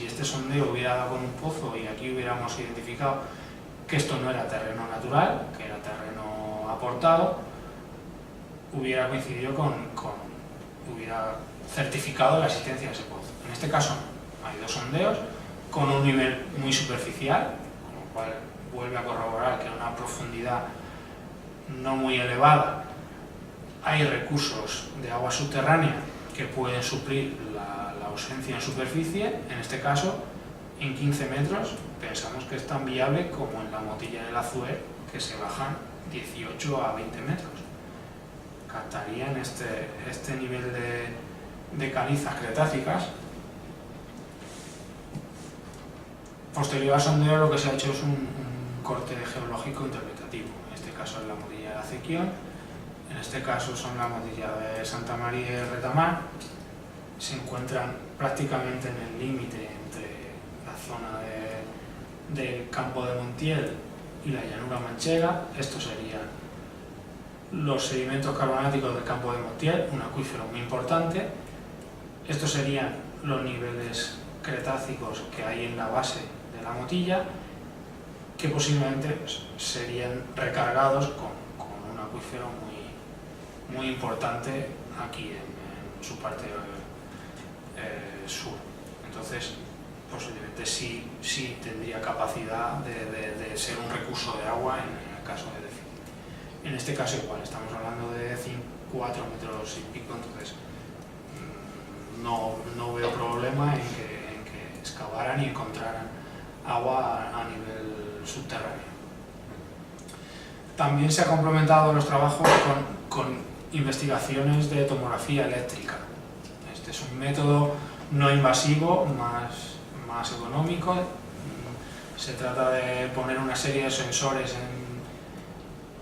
este sondeo hubiera dado con un pozo y aquí hubiéramos identificado que esto no era terreno natural, que era terreno aportado, hubiera coincidido hubiera certificado la existencia de ese pozo. En este caso no. Hay 2 sondeos con un nivel muy superficial, con lo cual vuelve a corroborar que a una profundidad no muy elevada hay recursos de agua subterránea que pueden suplir la ausencia en superficie. En este caso, en 15 metros, pensamos que es tan viable como en la motilla del Azuer, que se bajan 18 a 20 metros. Captarían este nivel de calizas cretácicas. Posterior al sondeo, lo que se ha hecho es un corte geológico interpretativo. En este caso es la motilla de Acequión, en este caso son la motilla de Santa María y Retamar. Se encuentran prácticamente en el límite entre la zona del campo de Montiel y la llanura manchega. Estos serían los sedimentos carbonáticos del campo de Montiel, un acuífero muy importante. Estos serían los niveles cretácicos que hay en la base de la motilla, que posiblemente serían recargados con un acuífero muy importante aquí en su parte sur. Entonces, posiblemente sí tendría capacidad de ser un recurso de agua en el caso de déficit. En este caso igual, estamos hablando de 4 metros y pico, entonces no veo problema en que excavaran y encontraran agua a nivel subterráneo. También se han complementado los trabajos con investigaciones de tomografía eléctrica. Este es un método no invasivo, más económico. Se trata de poner una serie de sensores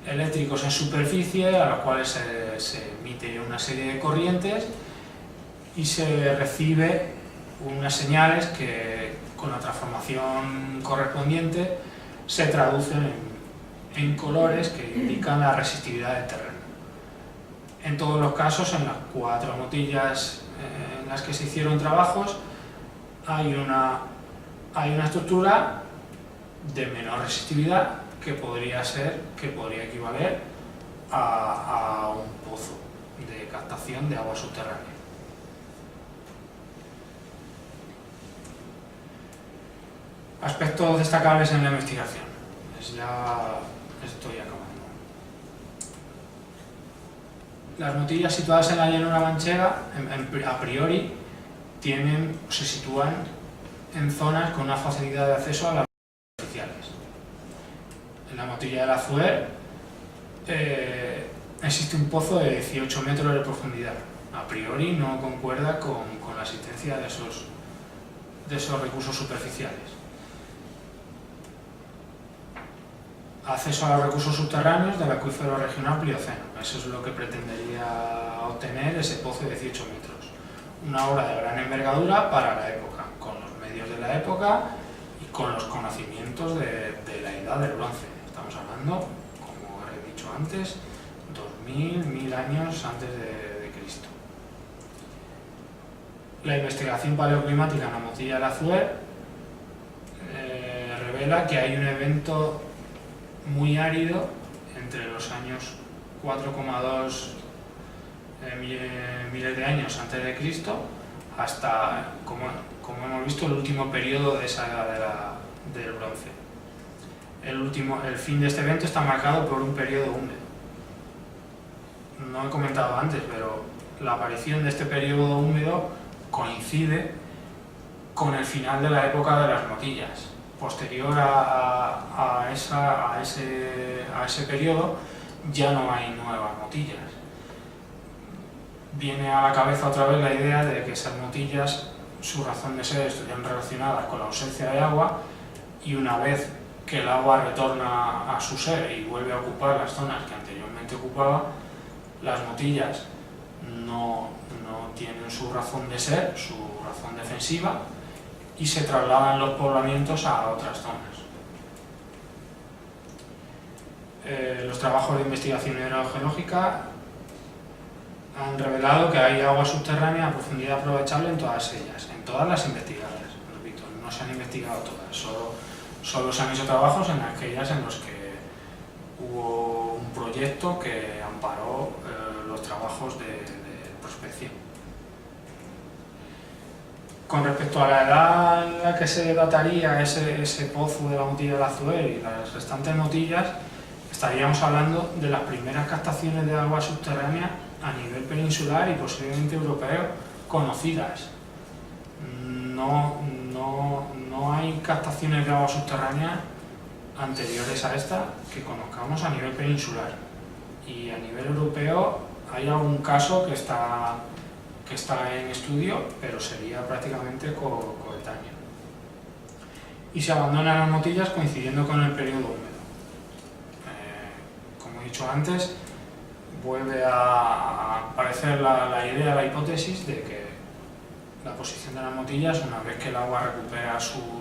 eléctricos en superficie, a los cuales se emite una serie de corrientes y se recibe unas señales que, con la transformación correspondiente, se traducen en colores que indican la resistividad del terreno. En todos los casos, en las 4 motillas en las que se hicieron trabajos, hay una estructura de menor resistividad, que podría equivaler a un pozo de captación de agua subterránea. Aspectos destacables en la investigación. Pues ya estoy acabando. Las motillas situadas en la llanura manchega, a priori, se sitúan en zonas con una facilidad de acceso a las superficiales. En la motilla del Azuer existe un pozo de 18 metros de profundidad. A priori no concuerda con la existencia de esos recursos superficiales. Acceso a los recursos subterráneos del acuífero regional Plioceno. Eso es lo que pretendería obtener ese pozo de 18 metros. Una obra de gran envergadura para la época, con los medios de la época y con los conocimientos de la edad del bronce. Estamos hablando, como he dicho antes, 2000 años antes de Cristo. La investigación paleoclimática en la motilla del Azuer revela que hay un evento muy árido entre los años 4,2 miles de años antes de Cristo hasta, como hemos visto, el último periodo de esa edad del bronce. El fin de este evento está marcado por un periodo húmedo. No he comentado antes, pero la aparición de este periodo húmedo coincide con el final de la época de las motillas. Posterior a ese periodo ya no hay nuevas motillas. Viene a la cabeza otra vez la idea de que esas motillas, su razón de ser, estuvieron relacionadas con la ausencia de agua, y una vez que el agua retorna a su ser y vuelve a ocupar las zonas que anteriormente ocupaba, las motillas no tienen su razón de ser, su razón defensiva, y se trasladan los poblamientos a otras zonas. Los trabajos de investigación hidrogeológica han revelado que hay agua subterránea a profundidad aprovechable en todas ellas, en todas las investigadas. Repito, no se han investigado todas, solo se han hecho trabajos en aquellas en los que hubo un proyecto que amparó los trabajos de prospección. Con respecto a la edad en la que se dataría ese pozo de la motilla del Azuer y las restantes motillas, estaríamos hablando de las primeras captaciones de agua subterránea a nivel peninsular y posiblemente europeo conocidas. No hay captaciones de agua subterránea anteriores a esta que conozcamos a nivel peninsular. Y a nivel europeo hay algún caso que está en estudio, pero sería prácticamente coetáneo. Y se abandonan las motillas coincidiendo con el periodo húmedo. Como he dicho antes, vuelve a aparecer la idea, la hipótesis de que la posición de las motillas, una vez que el agua recupera su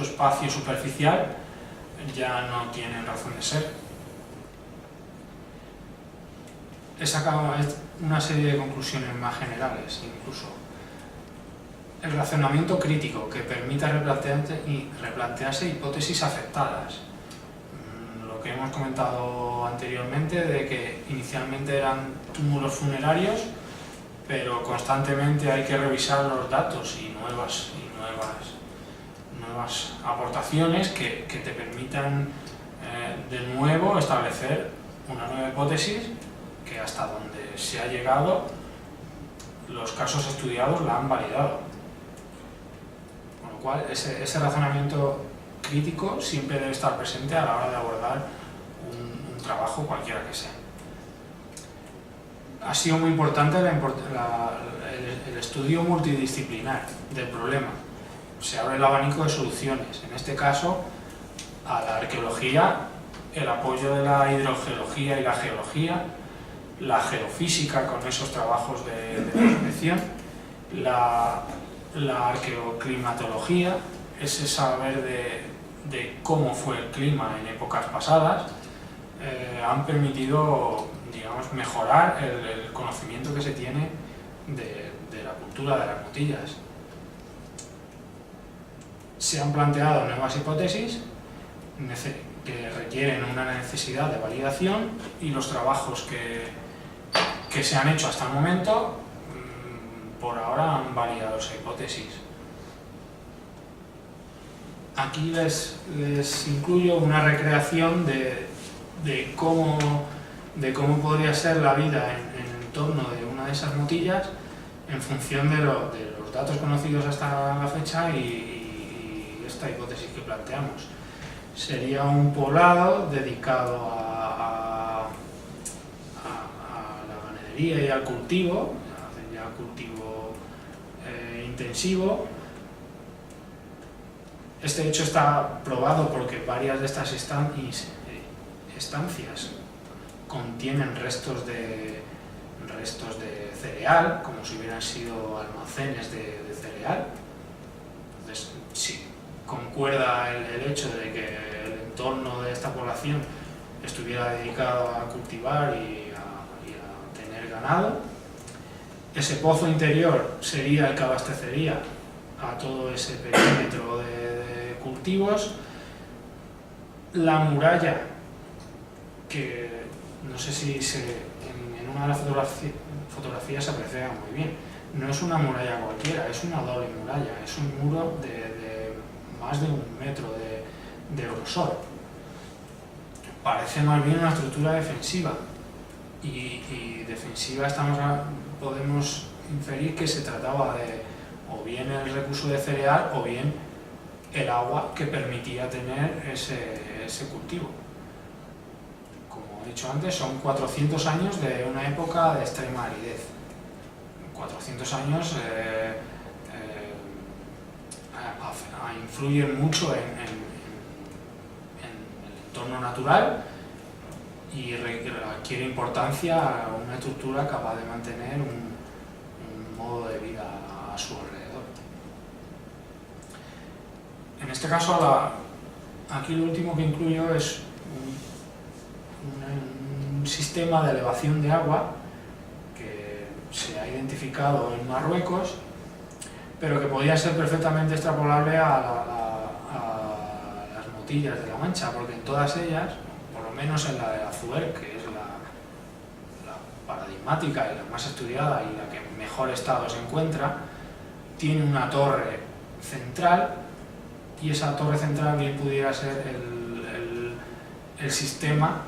espacio superficial, ya no tienen razón de ser. He sacado una serie de conclusiones más generales, incluso. El razonamiento crítico que permita replantearse hipótesis aceptadas. Lo que hemos comentado anteriormente, de que inicialmente eran túmulos funerarios, pero constantemente hay que revisar los datos y nuevas aportaciones que te permitan de nuevo establecer una nueva hipótesis, que hasta donde se ha llegado los casos estudiados la han validado. Con lo cual ese razonamiento crítico siempre debe estar presente a la hora de abordar un trabajo cualquiera que sea. Ha sido muy importante el estudio multidisciplinar del problema. Se abre el abanico de soluciones, en este caso a la arqueología, el apoyo de la hidrogeología y la geología, la geofísica con esos trabajos de prospección, la arqueoclimatología, ese saber de cómo fue el clima en épocas pasadas, han permitido, digamos, mejorar el conocimiento que se tiene de la cultura de las motillas. Se han planteado nuevas hipótesis que requieren una necesidad de validación, y los trabajos que se han hecho hasta el momento por ahora han validado esa hipótesis. Aquí les incluyo una recreación de cómo podría ser la vida en el entorno de una de esas motillas en función de los datos conocidos hasta la fecha y esta hipótesis que planteamos. Sería un poblado dedicado a la ganadería y al cultivo, hacen ya cultivo intensivo. Este hecho está probado porque varias de estas estancias contienen restos de cereal, como si hubieran sido almacenes de cereal. Entonces, sí, concuerda el hecho de que el entorno de esta población estuviera dedicado a cultivar y a tener ganado. Ese pozo interior sería el que abastecería a todo ese perímetro de cultivos. La muralla, que no sé si en una de las fotografías se aprecia muy bien, no es una muralla cualquiera, es una doble muralla, es un muro de más de 1 metro de grosor. Parece más bien una estructura defensiva, y defensiva podemos inferir que se trataba de o bien el recurso de cereal o bien el agua que permitía tener ese cultivo. Como he dicho antes, son 400 años de una época de extrema aridez. 400 años influyen mucho en el entorno natural y requiere importancia una estructura capaz de mantener un modo de vida a su alrededor. En este caso, aquí lo último que incluyo es un sistema de elevación de agua que se ha identificado en Marruecos, pero que podría ser perfectamente extrapolable a las motillas de La Mancha, porque en todas ellas, por lo menos en la de Azuer, que es la paradigmática y la más estudiada y la que en mejor estado se encuentra, tiene una torre central, y esa torre central bien pudiera ser el sistema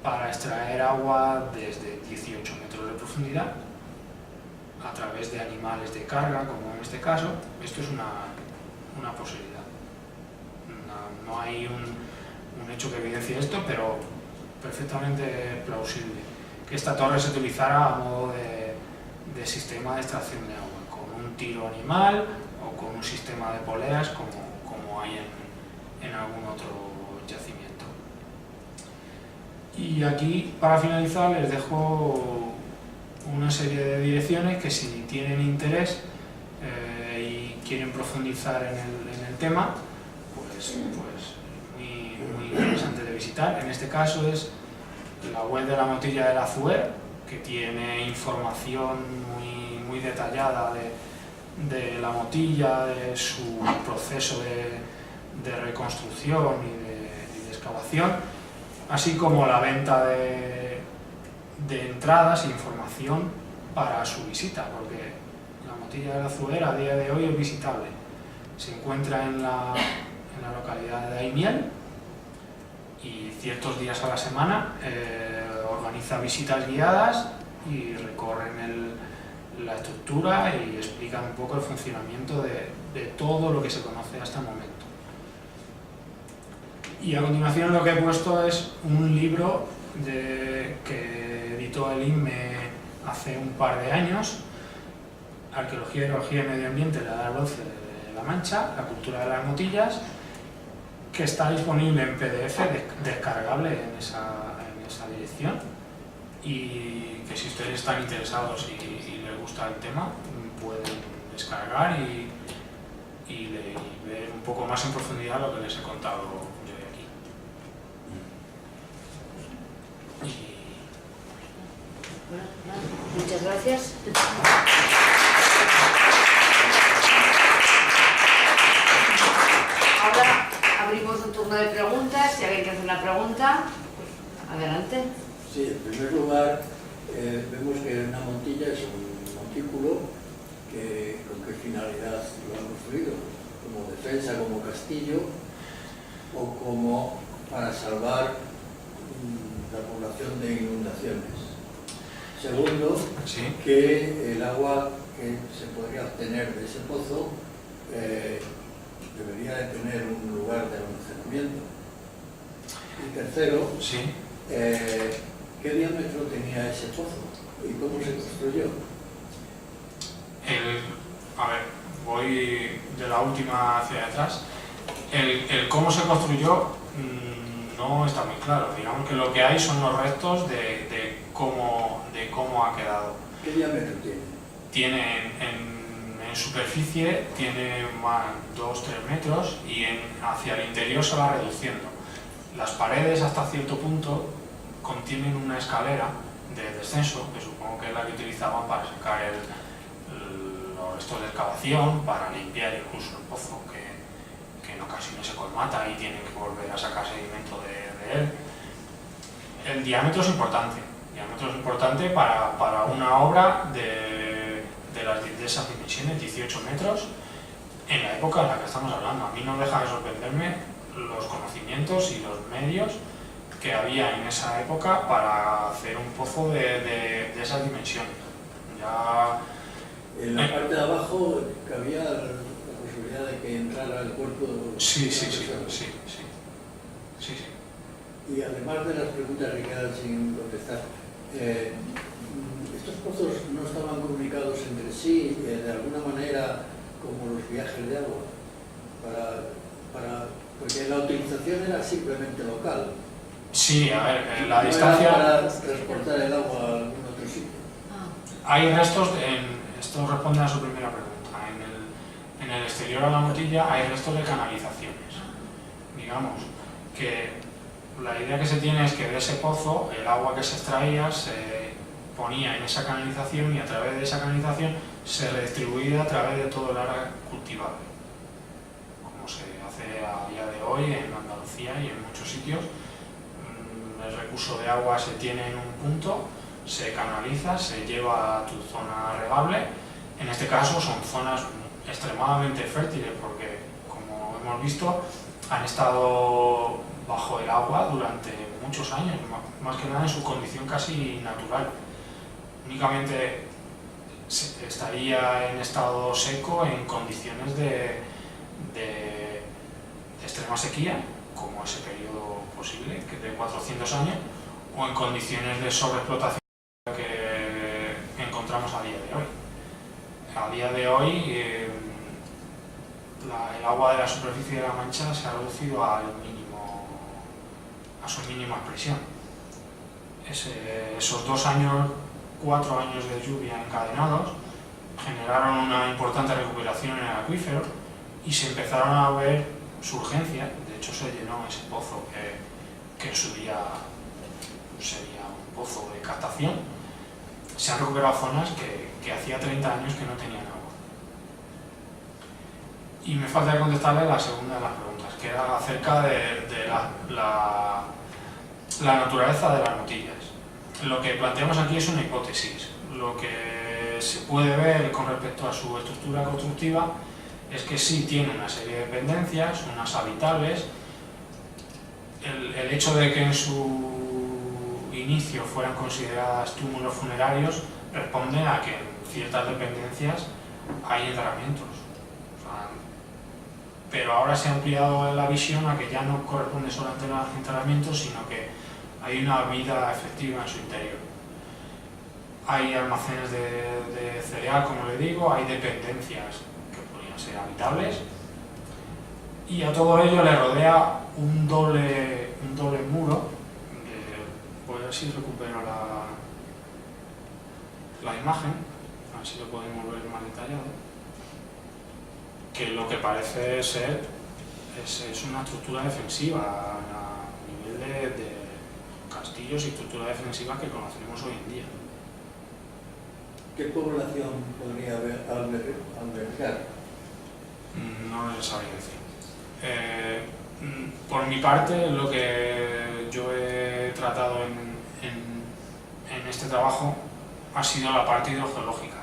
para extraer agua desde 18 metros de profundidad a través de animales de carga, como en este caso. Esto es una posibilidad. No hay un hecho que evidencie esto, pero perfectamente plausible que esta torre se utilizara a modo de sistema de extracción de agua, con un tiro animal o con un sistema de poleas como hay en algún otro yacimiento. Y aquí, para finalizar, les dejo una serie de direcciones que, si tienen interés y quieren profundizar en el tema, pues muy interesante de visitar. En este caso es la web de la Motilla del Azuer, que tiene información muy detallada de la motilla, de su proceso de reconstrucción y de excavación, así como la venta de entradas e información para su visita, porque la Motilla del Azuer a día de hoy es visitable. Se encuentra en la localidad de Daimiel, y ciertos días a la semana organiza visitas guiadas y recorren la estructura y explican un poco el funcionamiento de todo lo que se conoce hasta el momento. Y a continuación lo que he puesto es un libro que editó el INME hace un par de años, Arqueología, Hidrología y Medio Ambiente de la Edad Bronce de La Mancha, la cultura de las motillas, que está disponible en PDF, descargable en esa dirección, y que si ustedes están interesados y les gusta el tema, pueden descargar y ver un poco más en profundidad lo que les he contado yo de aquí. Muchas gracias. Ahora abrimos un turno de preguntas. Si alguien quiere hacer una pregunta, pues adelante. Sí, en primer lugar, vemos que una montilla es un montículo ¿con qué finalidad lo han construido? ¿Como defensa, como castillo o como para salvar la población de inundaciones? Segundo, ¿Sí? que el agua que se podría obtener de ese pozo debería de tener un lugar de almacenamiento. Y tercero, ¿Sí? ¿qué diámetro tenía ese pozo y cómo se construyó? A ver, voy de la última hacia atrás. El cómo se construyó no está muy claro. Digamos que lo que hay son los restos de cómo ha quedado. ¿Qué diámetro tiene? Tiene en superficie tiene más 2-3 metros y hacia el interior se va reduciendo. Las paredes hasta cierto punto contienen una escalera de descenso, que supongo que es la que utilizaban para sacar los restos de excavación, para limpiar incluso el pozo, que en ocasiones se colmata y tienen que volver a sacar sedimento de él. El diámetro es importante. El diámetro es importante para una obra de esas dimensiones, 18 metros, en la época en la que estamos hablando. A mí no deja de sorprenderme los conocimientos y los medios que había en esa época para hacer un pozo de esas dimensiones. Ya, en la parte de abajo cabía la posibilidad de que entrara el cuerpo. Sí. Y además de las preguntas que quedan sin contestar, estos pozos no estaban comunicados entre sí de alguna manera como los viajes de agua, porque la utilización era simplemente local. Sí, a ver, la no distancia... era para transportar el agua a algún otro sitio. Hay restos, esto responde a su primera pregunta, en el exterior de la motilla hay restos de canalizaciones. Digamos que la idea que se tiene es que de ese pozo el agua que se extraía se ponía en esa canalización y a través de esa canalización se redistribuía a través de todo el área cultivable, como se hace a día de hoy en Andalucía y en muchos sitios. El recurso de agua se tiene en un punto, se canaliza, se lleva a tu zona regable. En este caso son zonas extremadamente fértiles porque, como hemos visto, han estado bajo el agua durante muchos años, más que nada en su condición casi natural. Únicamente estaría en estado seco en condiciones de extrema sequía, como ese periodo posible, que es de 400 años, o en condiciones de sobreexplotación que encontramos a día de hoy. A día de hoy, el agua de la superficie de la Mancha se ha reducido a su mínima expresión. Esos 4 años de lluvia encadenados generaron una importante recuperación en el acuífero y se empezaron a ver surgencias. De hecho, se llenó ese pozo que en su día sería un pozo de captación. Se han recuperado zonas que hacía 30 años que no tenían agua. Y me falta contestarle la segunda de las preguntas, que era acerca de la naturaleza de las motillas. Lo que planteamos aquí es una hipótesis. Lo que se puede ver con respecto a su estructura constructiva es que sí tiene una serie de dependencias, unas habitables. El hecho de que en su inicio fueran consideradas túmulos funerarios responde a que en ciertas dependencias hay enterramientos. Pero ahora se ha ampliado la visión a que ya no corresponde solamente a enterramientos, sino que hay una vida efectiva en su interior. Hay almacenes de cereal, como le digo, hay dependencias que podrían ser habitables, y a todo ello le rodea un doble muro. Voy a ver si recupero la imagen, a ver si lo podemos ver más detallado, que lo que parece ser es una estructura defensiva a nivel de castillos y estructuras defensivas que conocemos hoy en día. ¿Qué población podría albergar? No les sabría decir. Por mi parte, lo que yo he tratado en este trabajo ha sido la parte hidrogeológica.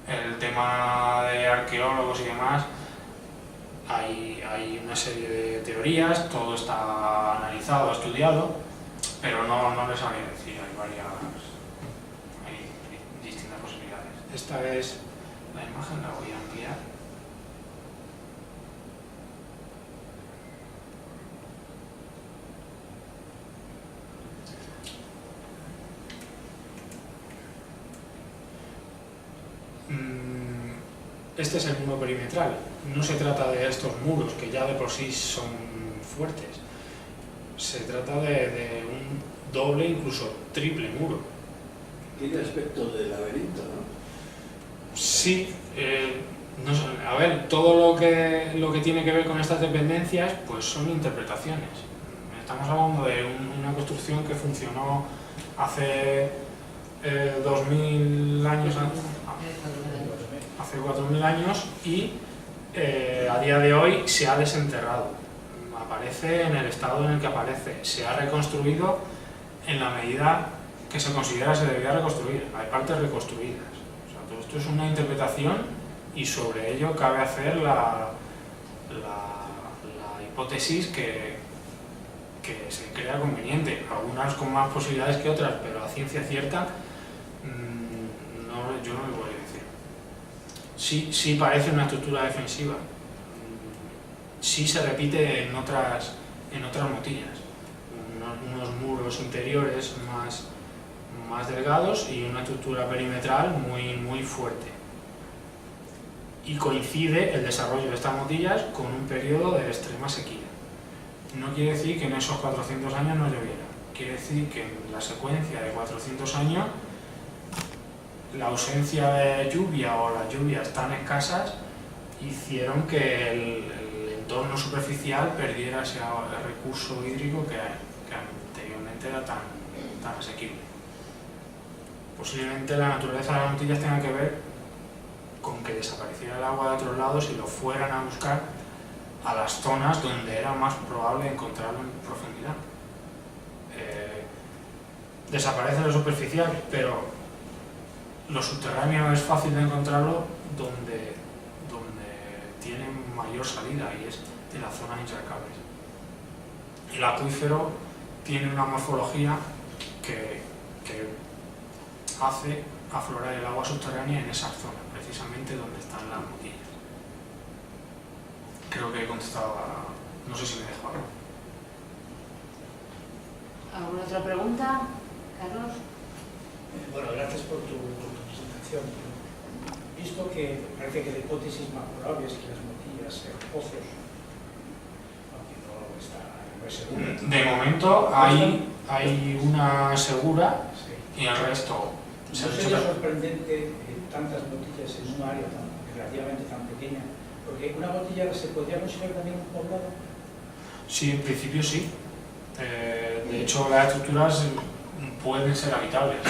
El tema de arqueólogos y demás, hay una serie de teorías, todo está analizado, estudiado, pero no les sabría decir, hay distintas posibilidades. Esta es la imagen, la voy a ampliar. Este es el muro perimetral. No se trata de estos muros que ya de por sí son fuertes. Se trata de un doble, incluso triple muro. Tiene aspecto de laberinto, ¿no? Sí. No sé, a ver, todo lo que tiene que ver con estas dependencias pues son interpretaciones. Estamos hablando de una construcción que funcionó hace 2000 años antes. Hace 4000 años y a día de hoy se ha desenterrado, aparece en el estado en el que aparece, se ha reconstruido en la medida que se considera se debía reconstruir, hay partes reconstruidas. O sea, todo esto es una interpretación y sobre ello cabe hacer la hipótesis que se crea conveniente, algunas con más posibilidades que otras, pero a ciencia cierta yo no me voy a decir. Sí parece una estructura defensiva, sí se repite en otras motillas, unos muros interiores más delgados y una estructura perimetral muy fuerte. Y coincide el desarrollo de estas motillas con un periodo de extrema sequía. No quiere decir que en esos 400 años no lloviera, quiere decir que en la secuencia de 400 años la ausencia de lluvia o las lluvias tan escasas hicieron que el entorno superficial perdiera ese recurso hídrico que anteriormente era tan asequible. Posiblemente la naturaleza de las motillas tenga que ver con que desapareciera el agua de otros lados y lo fueran a buscar a las zonas donde era más probable encontrarlo en profundidad. Desaparece lo superficial, pero lo subterráneo es fácil de encontrarlo donde tiene mayor salida y es en las zonas encharcables. El acuífero tiene una morfología que hace aflorar el agua subterránea en esas zonas, precisamente donde están las motillas. Creo que he contestado no sé si me dejo algo. ¿Alguna otra pregunta, Carlos? Bueno, gracias por tu presentación. Visto que parece que la hipótesis más probable es que las motillas sean pozos, aunque no está muy seguro. De momento hay una segura, sí, y el resto... ¿No sería sorprendente tantas motillas en un área relativamente tan pequeña? Porque una motilla se podría considerar también un poblado. Sí, en principio sí. De hecho, las estructuras pueden ser habitables.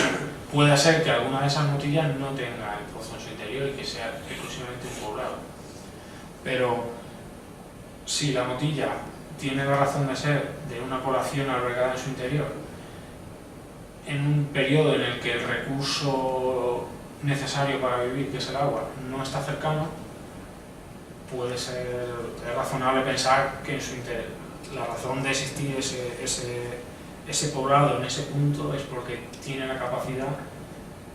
Puede ser que alguna de esas motillas no tenga el pozo en su interior y que sea exclusivamente un poblado. Pero si la motilla tiene la razón de ser de una población albergada en su interior, en un periodo en el que el recurso necesario para vivir, que es el agua, no está cercano, es razonable pensar que en su interior la razón de existir ese poblado en ese punto es porque tiene la capacidad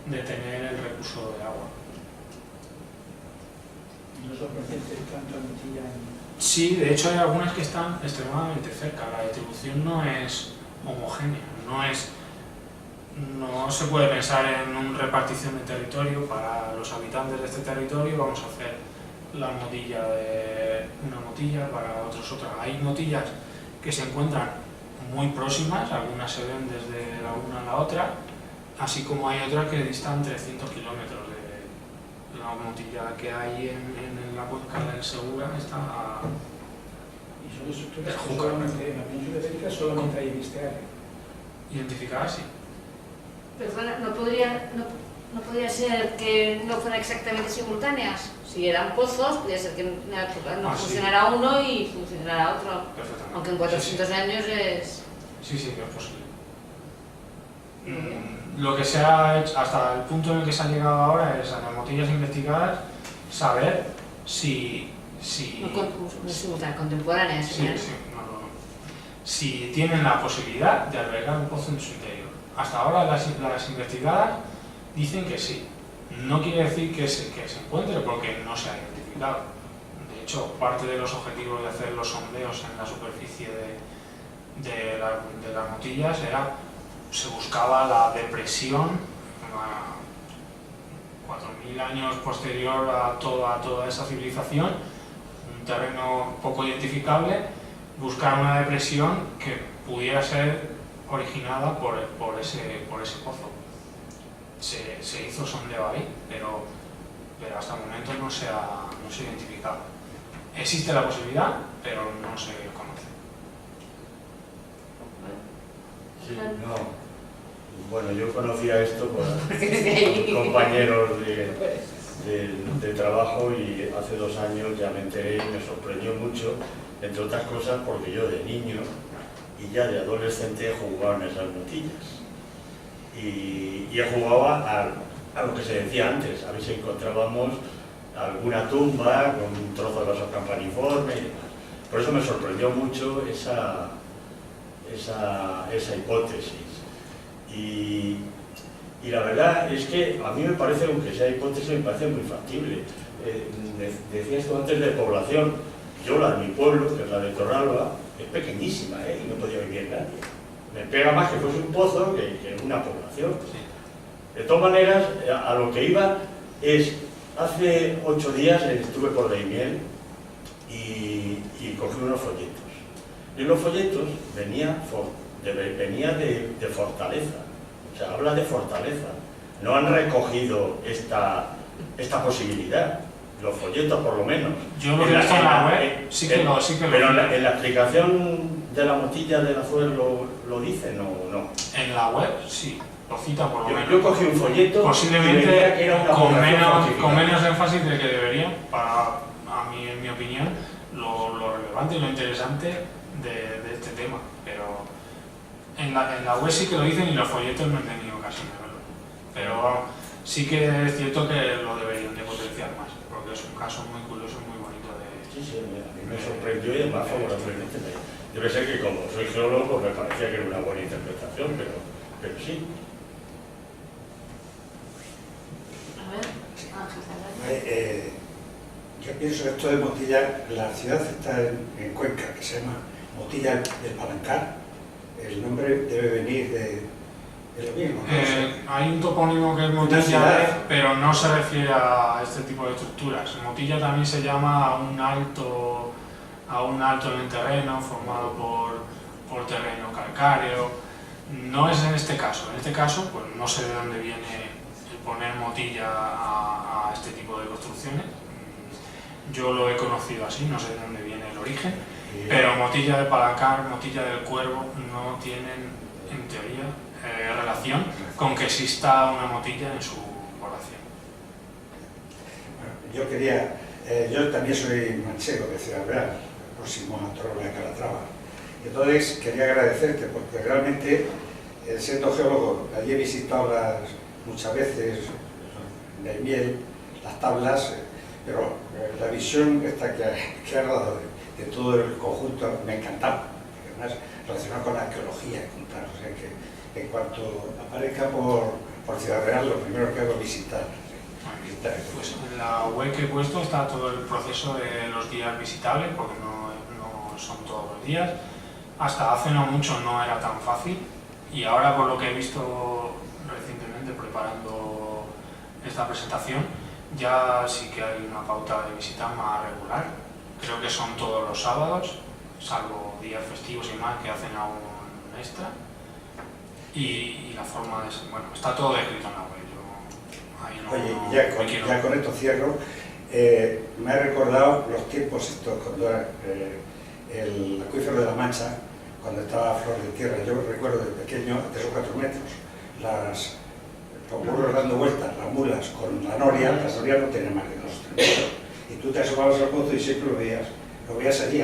de tener el recurso de agua. ¿No es sorprendente tanta motilla en...? Sí, de hecho hay algunas que están extremadamente cerca. La distribución no es homogénea, no se puede pensar en una repartición de territorio para los habitantes de este territorio. Vamos a hacer la motilla de una motilla, para otros otra. Hay motillas que se encuentran muy próximas, algunas se ven desde la una a la otra, así como hay otras que distan 300 kilómetros. La motilla que hay en la cuenca del Segura está a... Y son estructuras que solamente en la península ibérica solamente hay en este área. Identificadas, sí. Perdona, ¿no podría ¿No podía ser que no fueran exactamente simultáneas? Si eran pozos, podía ser que no funcionara uno y funcionara otro. Aunque en 400 años es... Sí, es posible. Lo que se ha hecho, hasta el punto en el que se ha llegado ahora es a las motillas investigadas saber si No simultáneas, contemporáneas. Si tienen la posibilidad de albergar un pozo en su interior. Hasta ahora las investigadas dicen que sí. No quiere decir que se encuentre porque no se ha identificado. De hecho, parte de los objetivos de hacer los sondeos en la superficie de las motillas se buscaba la depresión, 4.000 años posterior a toda esa civilización, un terreno poco identificable, buscar una depresión que pudiera ser originada por ese pozo. Se hizo sondeo ahí, pero hasta el momento no se ha identificado. Existe la posibilidad, pero no se conoce. Sí, no. Bueno, yo conocía esto por compañeros de trabajo y hace 2 años ya me enteré y me sorprendió mucho, entre otras cosas porque yo de niño y ya de adolescente jugaba en esas motillas. Y jugaba a lo que se decía antes, a ver si encontrábamos alguna tumba con un trozo de vaso campaniforme y demás. Por eso me sorprendió mucho esa hipótesis. Y la verdad es que a mí me parece, aunque sea hipótesis, me parece muy factible. Decías tú antes de población, yo la de mi pueblo, que es la de Torralba, es pequeñísima, y no podía vivir nadie. Me pega más que fuese un pozo que una población. De todas maneras, a lo que iba es, hace 8 días estuve por Daimiel y cogí unos folletos. Y los folletos venía de Fortaleza, o sea, habla de Fortaleza. No han recogido esta posibilidad, los folletos por lo menos. Yo lo he visto en la web, sí que lo pero en la explicación de la motilla del Azuel lo dice, no. En la web sí, lo cita por lo menos. Yo cogí un folleto posiblemente y veía que era una con menos énfasis del que debería, en mi opinión, lo relevante y lo interesante de este tema, pero en la web sí que lo dicen y los folletos no he tenido ocasión de verlo, pero sí que es cierto que lo deberían de potenciar más, porque es un caso muy curioso, muy bonito de... Sí, a mí me sorprendió y además favorablemente. Debe ser que como soy geólogo me parecía que era una buena interpretación, pero sí. A ver, Ángel, yo pienso esto de Motilla, la ciudad está en Cuenca, que se llama Motilla del Palancar. El nombre debe venir de lo mismo, ¿no? Hay un topónimo que es Motilla, pero no se refiere a este tipo de estructuras. Motilla también se llama a un alto en el terreno, formado por terreno calcáreo. No es en este caso. En este caso, pues no sé de dónde viene el poner Motilla a este tipo de construcciones. Yo lo he conocido así, no sé de dónde viene el origen, pero Motilla de Palancar, Motilla del Cuervo no tienen, en teoría, relación con que exista una motilla en su población. Bueno, yo también soy manchego de Ciudad Real, próximo a Torre de Calatrava. Entonces quería agradecerte porque realmente, siendo geólogo, allí he visitado muchas veces Daimiel, las tablas, pero la visión esta que ha dado de todo el conjunto me ha encantado, además relacionado con la arqueología, o sea que en cuanto aparezca por Ciudad Real, lo primero que hago es visitar. Pues en la web que he puesto está todo el proceso de los días visitables, porque no son todos los días. Hasta hace no mucho no era tan fácil, y ahora, por lo que he visto recientemente preparando esta presentación, ya sí que hay una pauta de visita más regular. Creo que son todos los sábados, salvo días festivos y más que hacen aún extra. Y la forma de... Bueno, está todo descrito en la web. Oye, ya con esto cierro. Me ha recordado los tiempos estos cuando el acuífero de la Mancha, cuando estaba a flor de tierra. Yo recuerdo de pequeño, 3 o 4 metros, los burros dando vueltas, las mulas con la noria no tenía más de 2 o 3 metros. Y tú te asomabas al pozo y siempre lo veías allí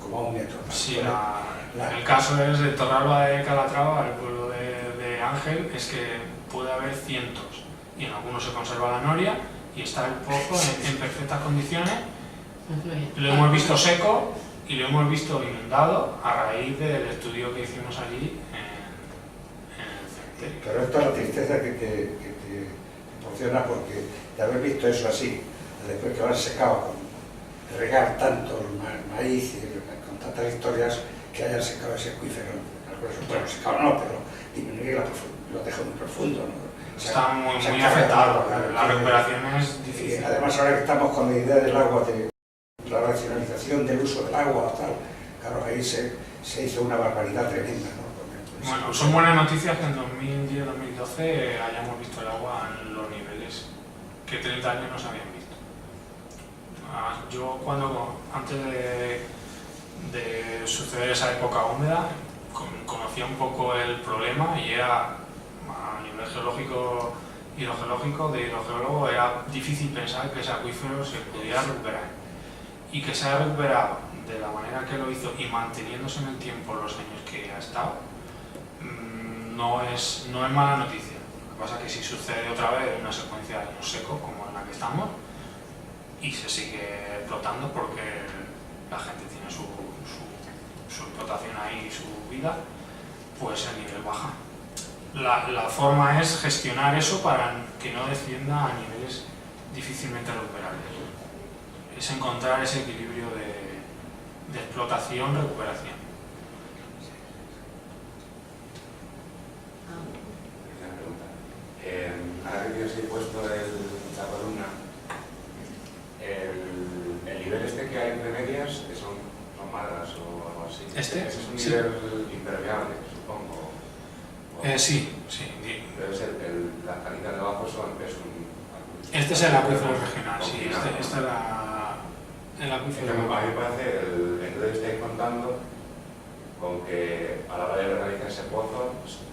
como a 1 metro. Sí, el caso es de Torralba de Calatrava, el pueblo de Ángel, es que puede haber cientos, y en algunos se conserva la noria y está el pozo en perfectas condiciones. Lo hemos visto seco y lo hemos visto inundado a raíz del estudio que hicimos allí en el cementerio. Pero esto es la tristeza que te proporciona, porque de haber visto eso así, después que lo han secado con regar tanto maíz y con tantas historias, que hayan secado ese acuífero. Bueno, secado no, pero disminuir lo deja muy profundo, ¿no? Está muy afectado, la recuperación es difícil. Y además ahora que estamos con la idea del agua, de la racionalización del uso del agua, tal, claro, ahí se hizo una barbaridad tremenda, ¿no? Bueno, son buenas noticias que en 2010-2012 hayamos visto el agua en los niveles que 30 años no se habían visto. Yo antes de suceder esa época húmeda, conocía un poco el problema y era, a nivel geológico, hidrogeológico, de hidrogeólogo, era difícil pensar que ese acuífero se pudiera recuperar. Y que se haya recuperado de la manera que lo hizo y manteniéndose en el tiempo los años que ha estado, no es mala noticia. Lo que pasa es que si sucede otra vez una secuencia de años secos como en la que estamos y se sigue explotando porque la gente tiene su explotación ahí y su vida, pues el nivel baja. La forma es gestionar eso para que no descienda a niveles difícilmente recuperables. Es encontrar ese equilibrio de explotación-recuperación. Una pregunta. Ahora que tienes ahí puesto la columna, el nivel este que hay entre medias, que son margas o algo así. ¿Este? Ese es un nivel impermeable, supongo. Sí. Entonces la calidad de abajo es un... Este es el acuífero regional, sí. Este es el acuífero. A mí me parece, entonces estáis contando con que a la hora de realizar ese pozo,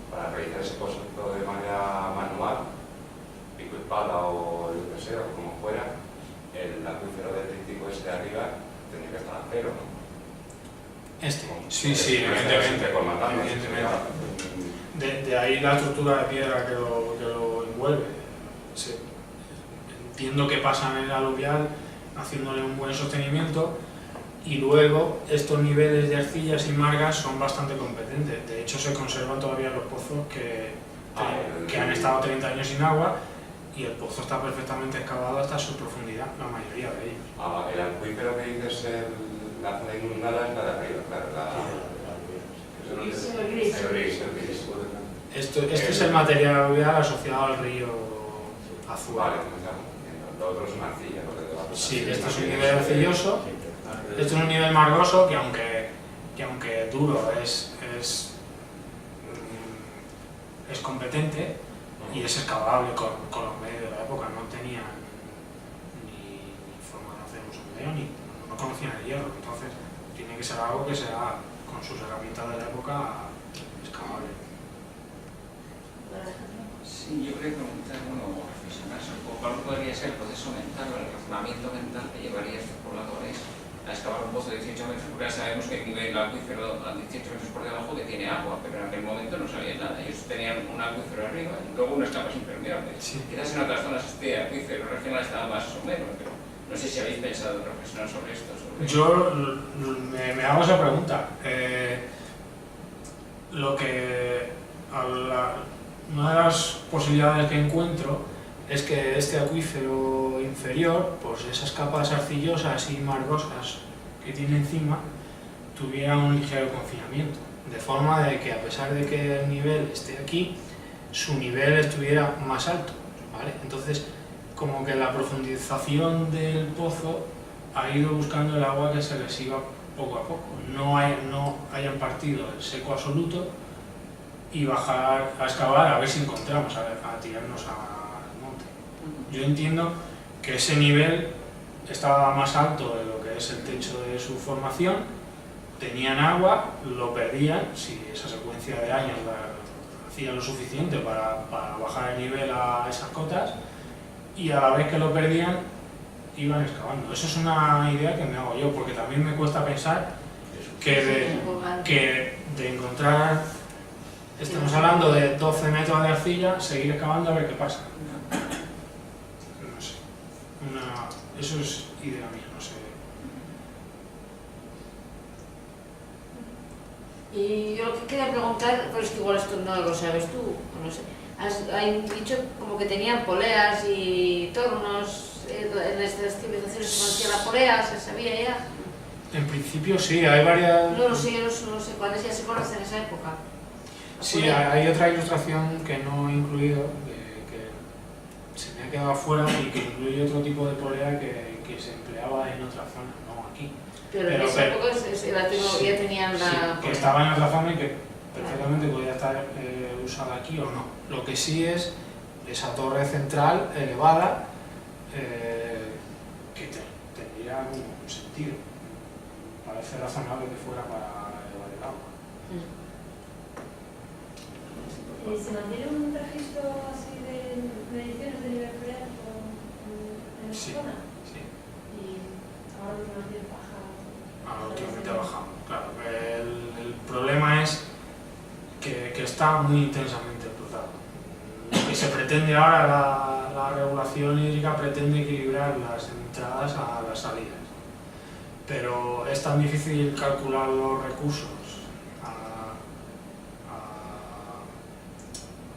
para realizar ese pozo de manera manual, pico y pala o lo que sea, o como fuera, el acuífero detrítico ese de arriba tendría que estar a cero, ¿no? Sí, evidentemente. De ahí la estructura de piedra que lo envuelve. Entiendo que pasa en el aluvial haciéndole un buen sostenimiento, y luego estos niveles de arcillas y margas son bastante competentes. De hecho, se conservan todavía los pozos que han estado 30 años sin agua, y el pozo está perfectamente excavado hasta su profundidad, la mayoría de ellos. El acuífero que dices, la zona inundada es la de arriba, claro. El gris. Este es el material aluvial asociado al río Azul. Vale, lo otro es una arcilla. Sí, este es un nivel arcilloso. Este es un nivel margoso que aunque duro es competente y es excavable con los medios de la época. No tenían ni forma de hacer uso medio, ni no conocían el hierro. Entonces tiene que ser algo que sea con sus herramientas de la época excavable. Sí, yo quería preguntar, reflexionarse un poco. ¿Cuál podría ser el proceso mental o el razonamiento mental que llevaría a estos pobladores a excavar un pozo de 18 metros? Porque ya sabemos que vive el acuífero a 18 metros por debajo que tiene agua, pero en aquel momento no sabían nada. Ellos tenían un acuífero arriba y luego unas capas impermeables. Sí. Quizás en otras zonas este acuífero regional estaba más o menos, pero no sé si habéis pensado en reflexionar sobre esto. Yo me hago esa pregunta. Una de las posibilidades que encuentro es que este acuífero inferior, pues esas capas arcillosas y margosas que tiene encima, tuviera un ligero confinamiento, de forma de que a pesar de que el nivel esté aquí, su nivel estuviera más alto, ¿vale? Entonces, como que la profundización del pozo ha ido buscando el agua que se les iba poco a poco. No hayan partido el seco absoluto y bajar a excavar a ver si encontramos, a tirarnos al monte. Yo entiendo que ese nivel estaba más alto de lo que es el techo de su formación, tenían agua, lo perdían, si esa secuencia de años hacía lo suficiente para bajar el nivel a esas cotas, y a la vez que lo perdían iban excavando. Eso es una idea que me hago yo, porque también me cuesta pensar que de encontrar, estamos hablando de 12 metros de arcilla, seguir excavando a ver qué pasa. No sé, eso es idea mía, no sé. Y yo lo que quería preguntar, pero es que igual esto no lo sabes tú, no sé. Has dicho como que tenían poleas y tornos, en estas civilizaciones se conocía la polea, ¿se sabía ya? En principio sí, hay varias... No lo sé, no sé cuáles ya se conocen en esa época. Sí, hay otra ilustración que no he incluido, que se me ha quedado fuera y que incluye otro tipo de polea que se empleaba en otra zona, no aquí. Pero en esa época la tecnología tenían la... Sí, que estaba en otra zona y que perfectamente podía estar usada aquí o no. Lo que sí es esa torre central elevada que tendría un sentido. Parece razonable que fuera para elevar el agua. ¿Se mantiene un registro así de mediciones de nivel fluvial en esa zona? Sí. Y ahora últimamente baja. Ahora últimamente ha bajado, claro. El problema es que está muy intensamente explotado. Lo que se pretende ahora, la regulación hídrica pretende equilibrar las entradas a las salidas. Pero es tan difícil calcular los recursos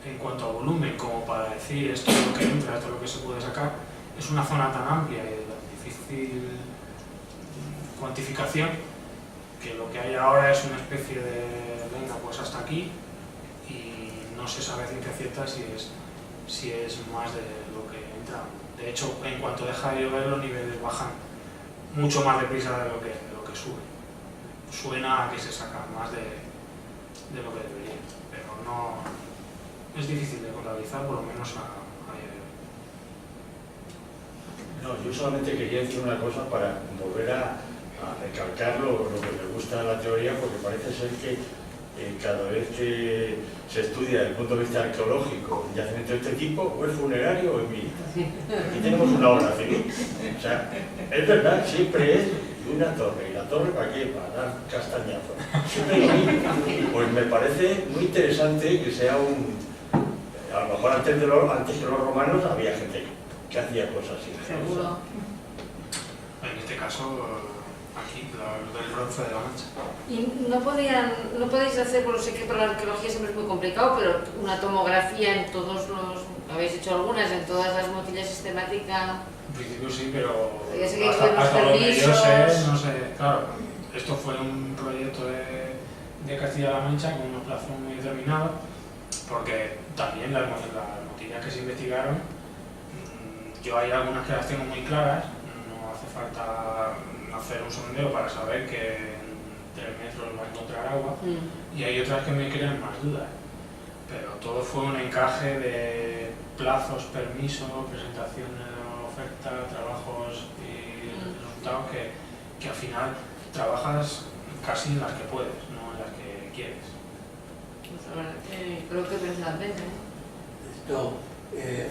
en cuanto a volumen como para decir esto es lo que entra, esto es lo que se puede sacar. Es una zona tan amplia y de tan difícil cuantificación que lo que hay ahora es una especie de venga pues hasta aquí, y no se sabe a ciencia cierta si es más de lo que entra. De hecho, en cuanto deja de llover, los niveles bajan mucho más deprisa de lo que sube. Suena a que se saca más de lo que debería, pero no es difícil de contabilizar, por lo menos a día de hoy. No, yo solamente quería decir una cosa para volver a recalcar lo que me gusta de la teoría, porque parece ser que cada vez que se estudia desde el punto de vista arqueológico un yacimiento de este tipo, o es funerario o es militar. Aquí tenemos una obra civil. O sea, es verdad, siempre es una torre. ¿Y la torre para qué? Para dar castañazo. Siempre lo mismo. Pues me parece muy interesante que sea a lo mejor antes que los romanos había gente que hacía cosas así. Seguro. En este caso, aquí, los del bronce de la Mancha. Y no podéis hacer, porque sé que para la arqueología siempre es muy complicado, pero una tomografía en todos los... ¿Habéis hecho algunas? En todas las motillas sistemáticas. En principio sí, pero Ya sé que hay hasta donde yo sé, permisos. no sé. Claro, esto fue un proyecto de Castilla-La Mancha con un plazo muy determinado, porque también las motillas que se investigaron, yo hay algunas que las tengo muy claras, no hace falta hacer un sondeo para saber que en 3 metros va a encontrar agua, y hay otras que me crean más dudas. Pero todo fue un encaje de plazos, permisos, presentación de oferta, trabajos y resultados que al final trabajas casi en las que puedes, no en las que quieres. Pues la verdad que creo que merece la pena.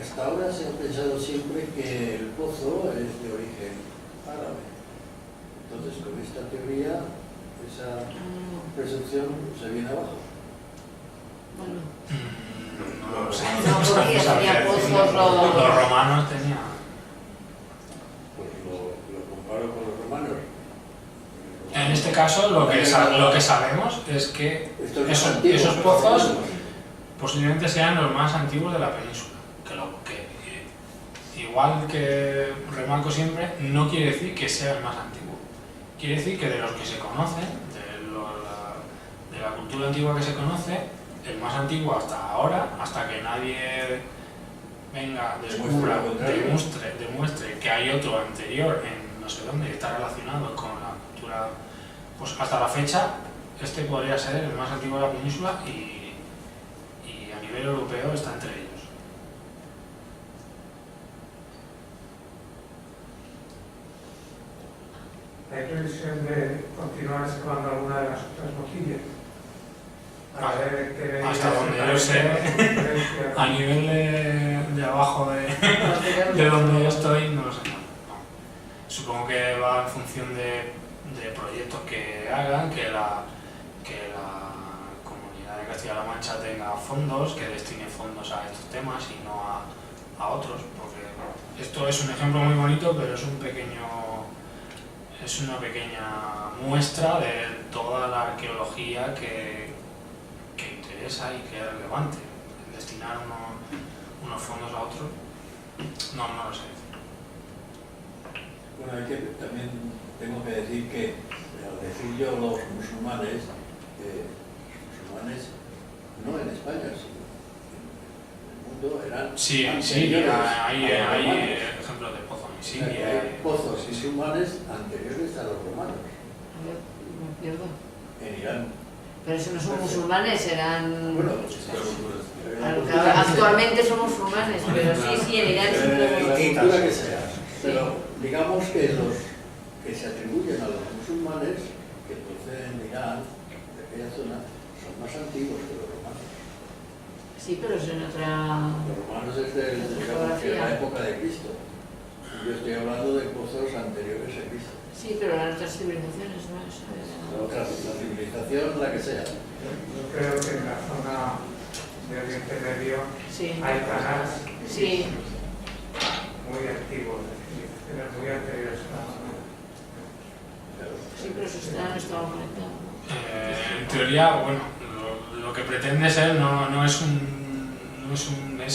Hasta ahora se ha pensado siempre que el pozo es de origen árabe. Entonces, con esta teoría, esa presunción se viene abajo. Bueno. No lo sé. No, porque ya tenía pozos Los romanos tenían. Pues lo comparo con los romanos. En este caso, lo que sabemos es que esos pozos posiblemente sean los más antiguos de la península. Igual que remarco siempre, no quiere decir que sea el más antiguo. Quiere decir que de los que se conocen, de la cultura antigua que se conoce, el más antiguo hasta ahora, hasta que nadie venga, descubra, demuestre que hay otro anterior en no sé dónde, está relacionado con la cultura, pues hasta la fecha, este podría ser el más antiguo de la península y a nivel europeo está entre ellos. ¿Hay previsión de continuar excavando alguna de las otras motillas? para ver qué hasta donde yo sé, a nivel de abajo de donde yo estoy, no lo sé. No. Supongo que va en función de proyectos que hagan, que la Comunidad de Castilla-La Mancha tenga fondos, que destine fondos a estos temas y no a otros, porque esto es un ejemplo muy bonito, pero es una pequeña muestra de toda la arqueología que interesa y que es relevante. Destinar unos fondos a otros, no lo sé. Bueno, también tengo que decir que, al decir yo los musulmanes no en España, sino en el mundo eran Sí, anteriores hay a los romanos. ejemplos de pozos en O sea, Siria. que hay pozos musulmanes anteriores a los romanos, A ver, me pierdo. en Irán. Pero eso no son musulmanes, eran... Bueno, Actualmente son musulmanes, pero sí, en Irán siempre... la cultura que sea. Pero digamos que los que se atribuyen a los musulmanes, que proceden de Irán, de aquella zona, son más antiguos que los romanos. Sí, pero es en otra... Los romanos es digamos, que la época de Cristo. Y yo estoy hablando de pozos anteriores a Cristo. Sí, pero eran otras civilizaciones, ¿no? La civilización, la que sea. Yo creo que en la zona de Oriente Medio Sí. hay canales Sí. muy antiguos, civilizaciones muy anteriores a la zona. Sí, pero eso estaba conectado. En teoría, bueno, lo que pretende ser no es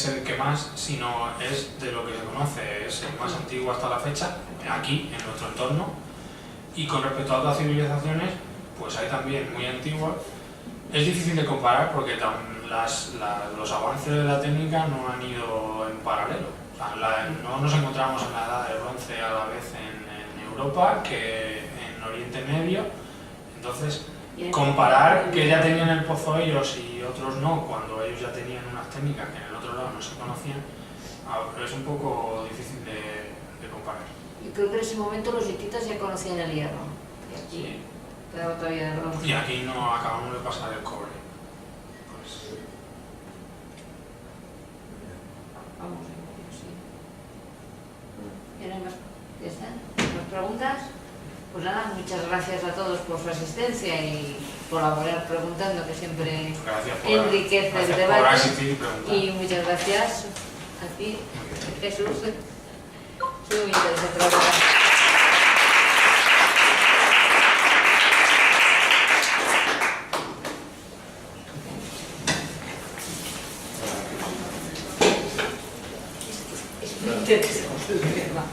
el que más, sino es de lo que se conoce, es el más antiguo hasta la fecha, aquí, en nuestro entorno. Y con respecto a otras civilizaciones, pues hay también muy antiguas. Es difícil de comparar porque los avances de la técnica no han ido en paralelo. O sea, no nos encontramos en la edad del bronce a la vez en Europa que en Oriente Medio. Entonces, comparar que ya tenían el pozo ellos y otros no, cuando ellos ya tenían unas técnicas que en el otro lado no se conocían, es un poco difícil de comparar. Y creo que en ese momento los hititas ya conocían el hierro. Y aquí Sí. quedaba todavía de bronce. Y aquí no acabamos de pasar el cobre. Pues, Vamos, sí. ¿Tienen más? ¿Ya están? ¿Más preguntas? Pues nada, muchas gracias a todos por su asistencia y colaborar preguntando, que siempre gracias por enriquece el por debate. asistir y preguntar. Y muchas gracias a ti, Jesús. Soy muy interesante, la verdad. Es muy interesante el tema.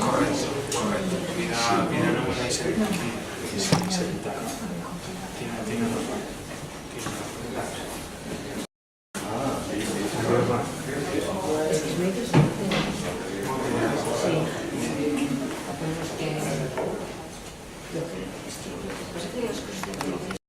Correcto. Vida nueva y sevita. Tiene razón.